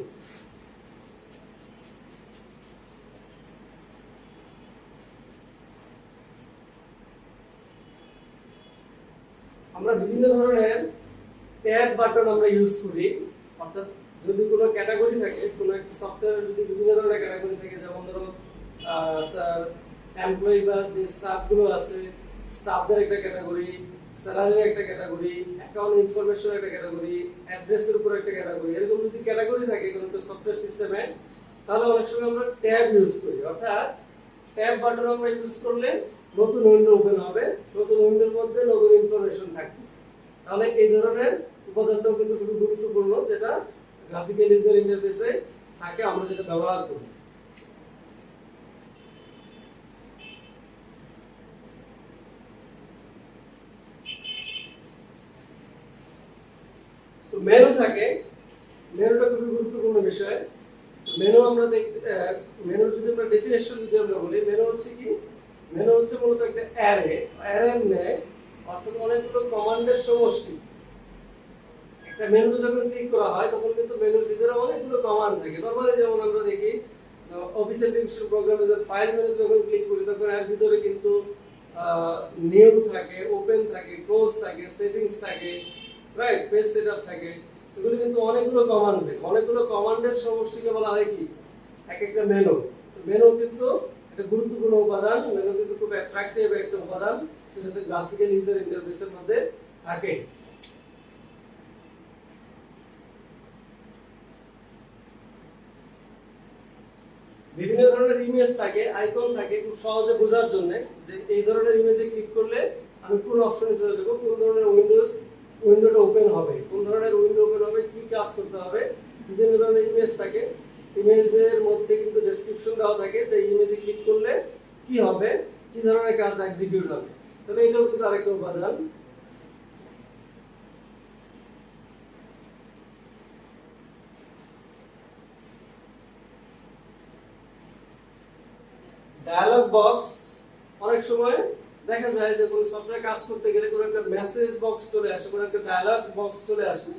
আমরা বিভিন্ন ধরনের ট্যাব বাটন আমরা ইউজ করি, অর্থাৎ যদি কোনো ক্যাটাগরি থাকে, কোনো একটা সফটওয়্যারে যদি বিভিন্ন ধরনের ক্যাটাগরি থাকে, যেমন ধরো তার এমপ্লয়ি বা যে স্টাফ গুলো আছে স্টাফদের একটা ক্যাটাগরি, স্যালারির একটা ক্যাটাগরি, অ্যাকাউন্ট ইনফরমেশন একটা ক্যাটাগরি, অ্যাড্রেসের উপর একটা ক্যাটাগরি, এরকম যদি ক্যাটাগরি থাকে কোনো একটা সফটওয়্যার সিস্টেমে, তাহলে অনেক সময় আমরা ট্যাব ইউজ করি। অর্থাৎ ট্যাব বাটন আমরা ইউজ করলে নতুন উইন্ডো ওপেন হবে, নতুন উইন্ডোর মধ্যে নতুন ইনফরমেশন থাকবে। তাহলে এই ধরনের উপাদানটাও কিন্তু খুব গুরুত্বপূর্ণ, যেটা গ্রাফিক্যাল ইউজার ইন্টারফেসে থাকে, আমরা যেটা ব্যবহার করি। মেনু থাকে, মেনুটা খুবই গুরুত্বপূর্ণ বিষয়। মেনু আমরা মেনু যদি আমরা ডেফিনেশন যদি আমরা বলি, মেনু হচ্ছে কি? মেনু হচ্ছে মূলত একটা অ্যারের ন্যায়, অর্থাৎ অনেকগুলো কমান্ডের সমষ্টি। একটা মেনুতে যখন ক্লিক করা হয় তখন কিন্তু মেনুর ভিতরে অনেকগুলো কমান্ড থাকে। নরমালি যেমন আমরা দেখি অফিস অ্যাপ্লিকেশন প্রোগ্রামে যে ফাইল মেনু যখন ক্লিক করি তখন এর ভিতরে কিন্তু নিউ থাকে, ওপেন থাকে, ক্লোজ থাকে, সেটিংস থাকে, রাইট, পেজ সেটআপ থাকে। এগুলো কিন্তু অনেকগুলো কমান্ড থাকে, অনেকগুলো কমান্ডের সমষ্টিকে বলা হয় কি এক একটা মেনু। তো মেনু কিন্তু একটা গুরুত্বপূর্ণ উপাদান, মেনু কিন্তু খুব অ্যাট্রাকটিভ একটা উপাদান, সেটা হচ্ছে গ্রাফিক্যাল ইউজার ইন্টারফেসের মধ্যে থাকে। বিভিন্ন ধরনের ইমেজ থাকে, আইকন থাকে, খুব সহজে বোঝার জন্য যে এই ধরনের ইমেজে ক্লিক করলে আমি কোন অপশনে চলে যাব, কোন ধরনের উইন্ডোটা ওপেন হবে, কোন ধরনের উইন্ডো ওপেন হবে, কি কাজ করতে হবে। বিভিন্ন ধরনের ইমেজ থাকে, ইমেজের মধ্যে কিন্তু ডেসক্রিপশন দেওয়া থাকে যে ইমেজে ক্লিক করলে কি হবে, কি ধরনের কাজ এক্সিকিউট হবে। তাহলে এটাও কিন্তু আরেকটা উপাদান। ডায়ালগ বক্স, অনেক সময় দেখা যায় যে কোনো সফটওয়্যার কাজ করতে গেলে কোনো একটা মেসেজ বক্স চলে আসে, কোনো একটা ডায়ালগ বক্স চলে আসে।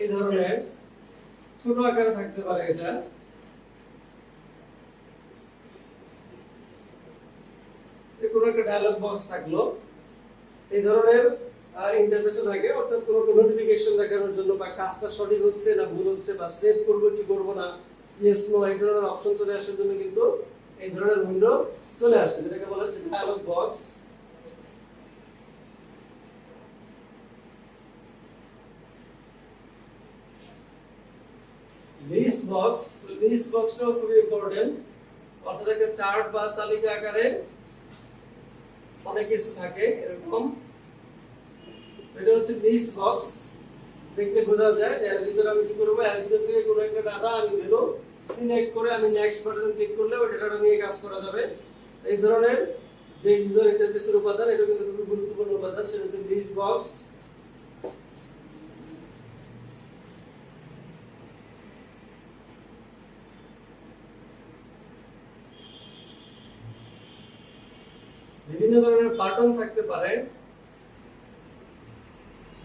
এই ধরনের ছোট আকারে থাকতে পারে। এটা কোনো একটা ডায়লগ বক্স থাকলো, এই ধরনের ইন্টারফেসে থাকে, অর্থাৎ কোনো নোটিফিকেশন দেখানোর জন্য বা কাজটা সঠিক হচ্ছে না ভুল হচ্ছে বা সেভ করবো কি করবো না, ইয়েস নো এই ধরনের অপশন চলে আসার জন্য কিন্তু এই ধরনের উইন্ডো চলে আসে, যেটাকে বলা হচ্ছে dialog box. List box, list বক্সটাও খুবই ইম্পর্টেন্ট, অর্থাৎ একটা চার্ট বা তালিকা আকারে অনেক কিছু থাকে এরকম। এটা হচ্ছে লিস্ট বক্স, দেখলে বোঝা যায় যে এর ভিতরে আমি কি করবো, এর ভিতর থেকে কোনো একটা ডাটা আমি দিলো সিলেক্ট করে আমি নেক্সট বাটনে ক্লিক করলে ওই ডাটাটা নিয়ে কাজ করা যাবে। এই ধরনের যে ইউজার ইন্টারফেসের উপাদান, এটা কিন্তু খুবই গুরুত্বপূর্ণ উপাদান, সেটা হচ্ছে লিস্ট বক্স। বিভিন্ন ধরনের বাটন থাকতে পারে,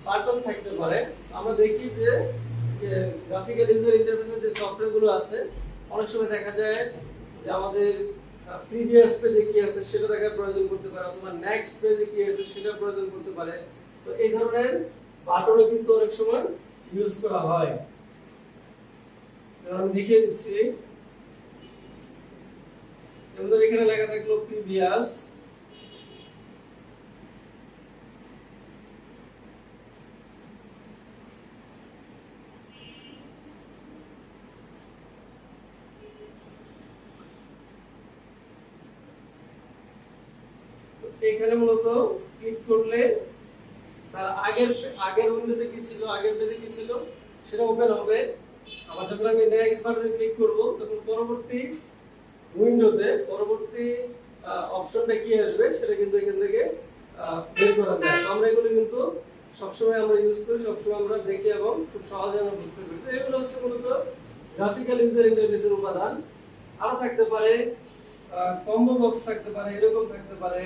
বাটন থাকতে পারে। আমরা দেখি যে গ্রাফিক্যাল ইউজার ইন্টারফেসের যে সফটওয়্যার গুলো আছে, অনেক সময় দেখা যায় যে আমাদের প্রিভিয়াস পেজে কি আছে সেটা দেখার প্রয়োজন করতে পারে, অথবা নেক্সট পেজে কি আছে সেটা প্রয়োজন করতে পারে। তো এই ধরনের বাটনও কিন্তু অনেক সময় ইউজ করা হয়। আমি দেখিয়ে দিচ্ছি, যেমন এখানে লেখা থাকলো প্রিভিয়াস, এখানে মূলত ক্লিক করলে তার আগের আগের উইন্ডোতে কি ছিল, আগের পেজে কি ছিল সেটা ওপেন হবে। আবার যখন আমি নেক্সট বাটনে ক্লিক করব তখন পরবর্তী উইন্ডোতে পরবর্তী অপশনটা কি আসবে সেটা কিন্তু এখান থেকে বের করা যায়। আমরা এগুলো কিন্তু সবসময় আমরা ইউজ করি, সবসময় আমরা দেখি এবং খুব সহজে আমরা বুঝতে পারি। এগুলো হচ্ছে মূলত গ্রাফিক্যাল ইউজার ইন্টারফেসের উপাদান। আরো থাকতে পারে কম্বো বক্স, থাকতে পারে এরকম থাকতে পারে।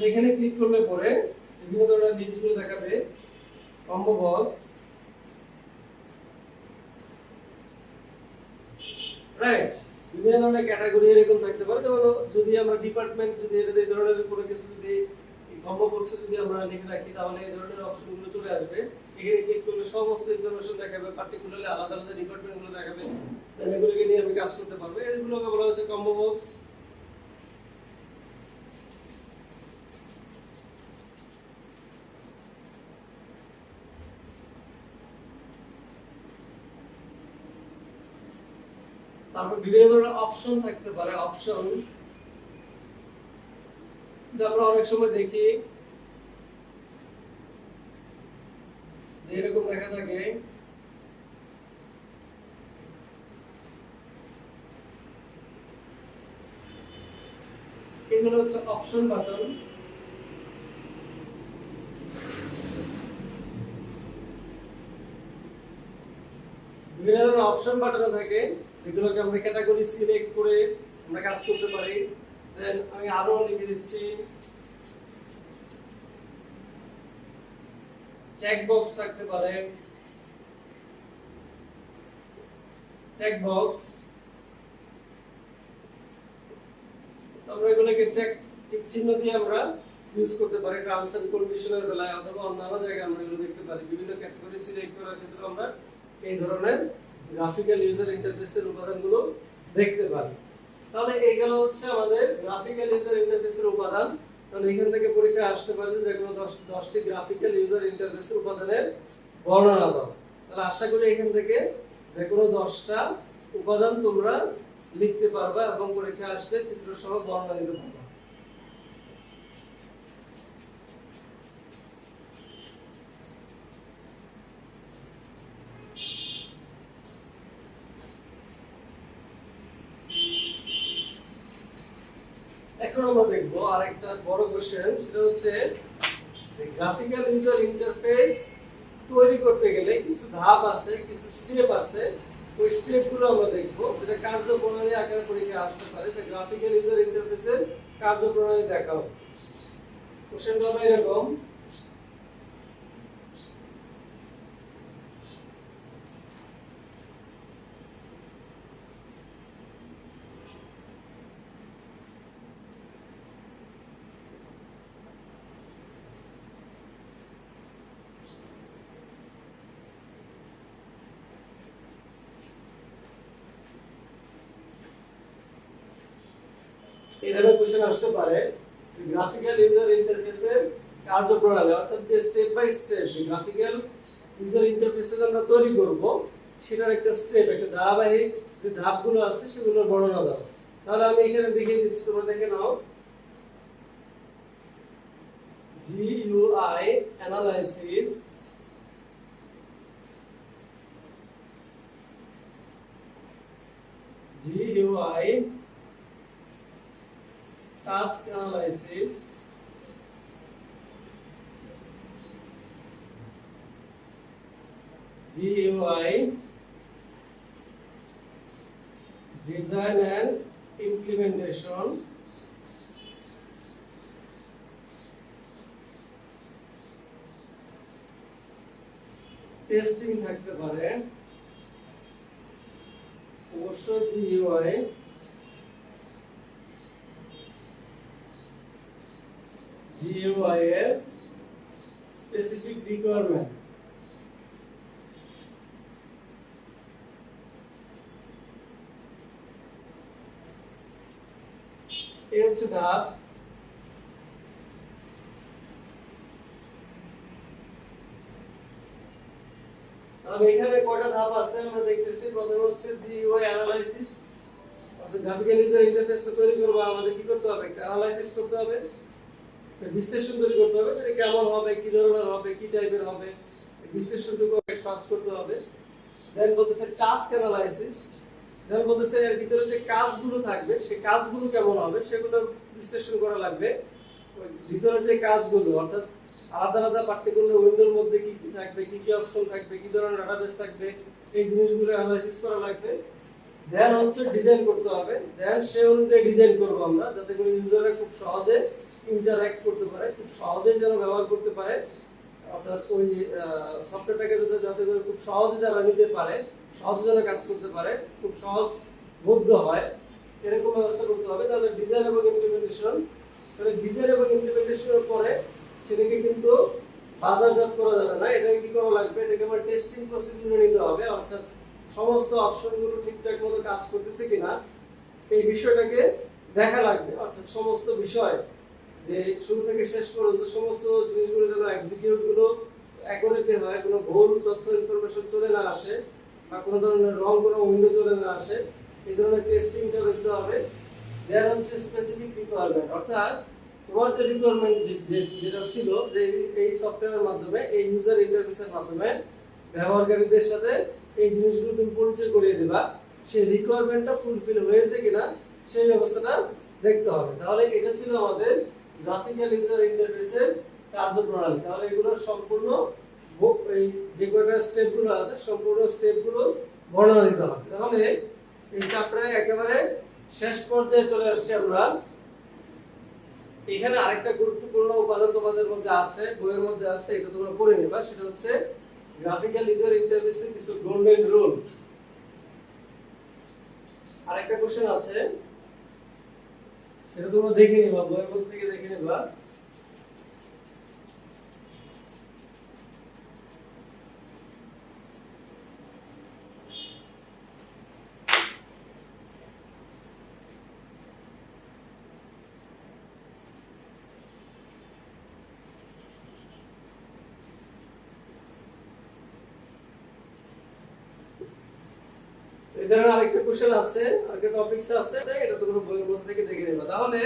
এখানে ক্লিক করলে পরে বিভিন্ন ধরনের লিস্টগুলো দেখাবে, কম্বো বক্স, রাইট। বিভিন্ন ধরনের ক্যাটাগরি এরকম থাকতে পারে। যেমন যদি আমরা ডিপার্টমেন্ট, যদি এই ধরনের কোনো কিছু যদি কম্বো বক্সে যদি আমরা লিখে রাখি তাহলে এই ধরনের অপশনগুলো চলে আসবে। এখানে ক্লিক করলে সমস্ত ইনফরমেশন দেখাবে, পার্টিকুলারলি আলাদা আলাদা ডিপার্টমেন্টগুলো দেখাবে, এগুলোকে নিয়ে আমি কাজ করতে পারবো। এগুলোকে বলা হচ্ছে কম্বো বক্স। তারপর বিভিন্ন ধরনের অপশন থাকতে পারে, অপশন যা আমরা অনেক সময় দেখি যে এরকম লেখা থাকে, এগুলো হচ্ছে অপশন বাটন। বিভিন্ন ধরনের অপশন বাটন থাকে যেগুলোকে আমরা ক্যাটাগরি সিলেক্ট করে আমরা কাজ করতে পারি। দেন আমি আরো লিখে দিচ্ছি, চেক বক্স থাকতে পারে, চেক বক্স। আমরা এগুলোকে চেক টিক চিহ্ন দিয়ে আমরা ইউজ করতে পারি টার্মস এন্ড কন্ডিশনের বেলায়, অথবা অন্যান্য জায়গায় আমরা এগুলো দেখতে পারি। বিভিন্ন ক্যাটাগরি সিলেক্ট করার ক্ষেত্রে আমরা এই ধরনের গ্রাফিক্যাল ইউজার ইন্টারফেসের উপাদানগুলো দেখতে পারি। তাহলে এইগুলো হচ্ছে আমাদের গ্রাফিক্যাল ইউজার ইন্টারফেসের উপাদান। তাহলে এখান থেকে পরীক্ষা আসতে পারে যে কোনো 10টি গ্রাফিক্যাল ইউজার ইন্টারফেসের উপাদানের বর্ণনা দাও। তাহলে আশা করি এখান থেকে যে কোনো 10টা উপাদান তোমরা লিখতে পারবা এবং পরীক্ষা আসলে চিত্র সহ বর্ণনা দিতে পারবা। এখন আমরা দেখবো আরেকটা বড় কোশ্চেন, সেটা হচ্ছে গ্রাফিক্যাল ইউজার ইন্টারফেস তৈরি করতে গেলে কিছু ধাপ আছে, কিছু স্টেপ আছে, ওই স্টেপ গুলো আমরা দেখবো, যেটা কার্যপ্রণালী আকারে পরীক্ষায় আসতে পারে। যে গ্রাফিক্যাল ইউজার ইন্টারফেসের কার্যপ্রণালী দেখাও। কোশ্চেনটা হবে এরকম, এই ধরনের কোশ্চেন আসতে পারে। গ্রাফিক্যাল ইউজার ইন্টারফেসের কার্যপ্রণালী, অর্থাৎ যে স্টেপ বাই স্টেপ যে গ্রাফিক্যাল ইউজার ইন্টারফেস আমরা তৈরি করব, সেটার একটা স্টেপ, একটা ধারাবাহিক যে ধাপগুলো আছে সেগুলোর বর্ণনা দাও। তাহলে আমি এখানে দেখিয়ে দিচ্ছি, তোমরা দেখে নাও। GUI analysis, GUI task analysis, GUI design and implementation, testing থাকতে পারে অবশ্যই। GUI এর স্পেসিফিক রিকোয়ারমেন্ট, এই হচ্ছে ধাপ। এখানে কয়টা ধাপ আছে আমরা দেখতেছি। প্রথমে হচ্ছে GUI অ্যানালাইসিস, অর্থাৎ গ্রাফিক্যাল ইউজার ইন্টারফেস তৈরি করব, আমাদের কি করতে হবে? একটা অ্যানালাইসিস করতে হবে, বিশ্লেষণ তৈরি করতে হবে, সেটা কেমন হবে, কি ধরনের হবে, কি টাইপের হবে, বিশ্লেষণ করে ফার্স্ট করতে হবে। দেন বলতেছে টাস্ক অ্যানালাইসিস, দেন বলতেছে এর ভিতরে যে কাজগুলো থাকবে সেই কাজগুলো কেমন হবে সেগুলো বিশ্লেষণ করা লাগবে। ভিতরে যে কাজগুলো, অর্থাৎ আলাদা আলাদা পার্টিকুলার উইন্ডোর মধ্যে কি কি থাকবে, কি কি অপশন থাকবে, কি ধরনের ডাটাবেস থাকবে, এই জিনিসগুলো অ্যানালাইসিস করা লাগবে। দেন হচ্ছে ডিজাইন করতে হবে, দেন সে অনুযায়ী ডিজাইন করব আমরা, যাতে করে ইউজাররা খুব সহজে ইন্টারঅ্যাক্ট করতে পারে, খুব সহজে যেন ব্যবহার করতে পারে, অর্থাৎ ওই সফটওয়্যারটাকে যাতে করে খুব সহজে যারা নিতে পারে, সহজে যেন কাজ করতে পারে, খুব সহজ বোধ হয়, এরকম ব্যবস্থা করতে হবে। তাহলে ডিজাইন এবং ইমপ্লিমেন্টেশন, তাহলে ডিজাইন এবং ইমপ্লিমেন্টেশনের পরে সেটাকে কিন্তু বাজারজাত করা যাবে না, এটাকে কি করা লাগবে? এটাকে আবার টেস্টিং প্রসিডিউরে নিতে হবে, অর্থাৎ সমস্ত অপশনগুলো ঠিকঠাক মতো কাজ করতেছে কিনা এই বিষয়টাকে দেখা লাগবে। অর্থাৎ সমস্ত বিষয় যে শুরু থেকে শেষ পর্যন্ত সমস্ত জিনিসগুলো যেন এক্সিকিউট গুলো অ্যাকুরেটলি হয়, কোনো ভুল তথ্য ইনফরমেশন চলে না আসে, বা কোনো ধরনের রং কোনো উইন্ডো চলে না আসে, এই ধরনের টেস্টিংটা দেখতে হবে। দেন হচ্ছে স্পেসিফিক রিকোয়ারমেন্ট, অর্থাৎ তোমার যে রিকোয়ারমেন্ট যেটা ছিল যে এই সফটওয়্যারের মাধ্যমে, এই ইউজার ইন্টারফেসের মাধ্যমে ব্যবহারকারীদের সাথে এই জিনিসগুলো তুমি পরিচয় করিয়ে দেবা, সেই রিকোয়ারমেন্টটা ফুলফিল হয়েছে কিনা সেই ব্যবস্থাটা দেখতে হবে। তাহলে এটা ছিল আমাদের গ্রাফিক্যাল ইউজার ইন্টারফেসের কার্যপ্রণালী। তাহলে এগুলো সম্পূর্ণ এই যে কয়টা স্টেপগুলো আছে সম্পূর্ণ স্টেপগুলো বর্ণনা দিতে হবে। তাহলে এই চ্যাপ্টারে একেবারে শেষ পর্যায়ে চলে আসছে আমরা। এখানে আরেকটা গুরুত্বপূর্ণ উপাদান তোমাদের মধ্যে আছে, বইয়ের মধ্যে আছে, এটা তোমরা পড়ে নেবা। সেটা হচ্ছে গ্রাফিক্যাল ইউজার ইন্টারফেসের কিছু গোল্ডেন রুল। আরেকটা কোশ্চেন আছে, সেটা তোমরা দেখে নিবা, বইয়ের মধ্যে থেকে দেখে নিবা। এখানে আরেকটা কোশ্চেন আছে, আরেকটা টপিকস আছে, এটা তোমরা বইয়ের মধ্যে থেকে দেখে নেবা। তাহলে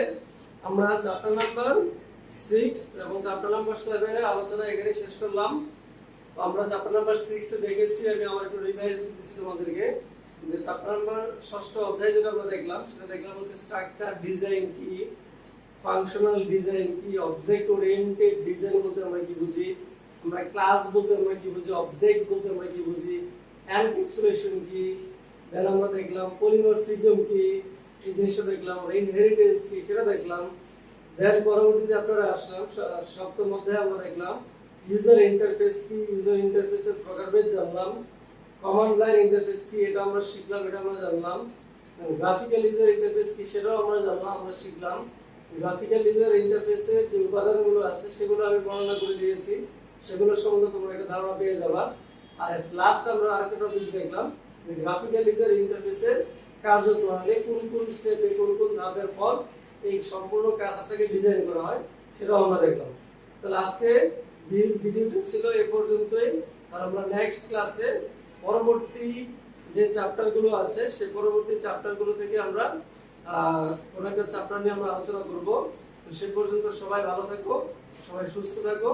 আমরা চ্যাপ্টার নাম্বার 6 এবং চ্যাপ্টার নাম্বার 7 এর আলোচনা এখানে শেষ করলাম। আমরা চ্যাপ্টার নাম্বার 6 এ দেখেছি, আমি আমার একটু রিভাইজ দিতেছি তোমাদেরকে। যে চ্যাপ্টার নাম্বার 6ষ্ঠ অধ্যায় যেটা আমরা দেখলাম, সেটা দেখলাম হচ্ছে স্ট্রাকচার ডিজাইন কি, ফাংশনাল ডিজাইন কি, অবজেক্ট ওরিয়েন্টেড ডিজাইন বলতে আমরা কি বুঝি, আমরা ক্লাস বলতে আমরা কি বুঝি, অবজেক্ট বলতে আমরা কি বুঝি, এনক্যাপসুলেশন কি, দেন আমরা দেখলাম পলিমরফিজম কি, এই জিনিসটা দেখলাম, ইনহেরিটেন্স কি সেটা দেখলাম। দেন পরবর্তীতে আপনারা আসলাম সপ্তম অধ্যায়ে আমরা দেখলাম ইউজার ইন্টারফেস কি, ইউজার ইন্টারফেসের প্রকারভেদ জানলাম। কমান্ড লাইন ইন্টারফেস কি এটা আমরা শিখলাম, এটা আমরা জানলাম। গ্রাফিক্যাল ইউজার ইন্টারফেস কি সেটাও আমরা জানলাম, আমরা শিখলাম। গ্রাফিক্যাল ইউজার ইন্টারফেসের যে উপাদানগুলো আছে সেগুলো আমি বর্ণনা করে দিয়েছি, সেগুলো সম্বন্ধে তোমরা একটা ধারণা পেয়ে যাবা। আর লাস্ট আমরা আরেকটা টপিক দেখলাম গ্রাফিক্যাল ইউজার ইন্টারফেসের কার্যপ্রণালী, কোন কোন স্টেপে কোন কোন ধাপের পর এই সম্পূর্ণ কাজটাকে ডিজাইন করা হয় সেটাও আমরা দেখলাম। তাহলে আজকে ভিডিওটা ছিল এ পর্যন্তই। আর আমরা নেক্সট ক্লাসে পরবর্তী যে চ্যাপ্টার গুলো আছে সেই পরবর্তী চ্যাপ্টার গুলো থেকে আমরা কোন একটা চ্যাপ্টার নিয়ে আমরা আলোচনা করব। তো সে পর্যন্ত সবাই ভালো থাকো, সবাই সুস্থ থাকো।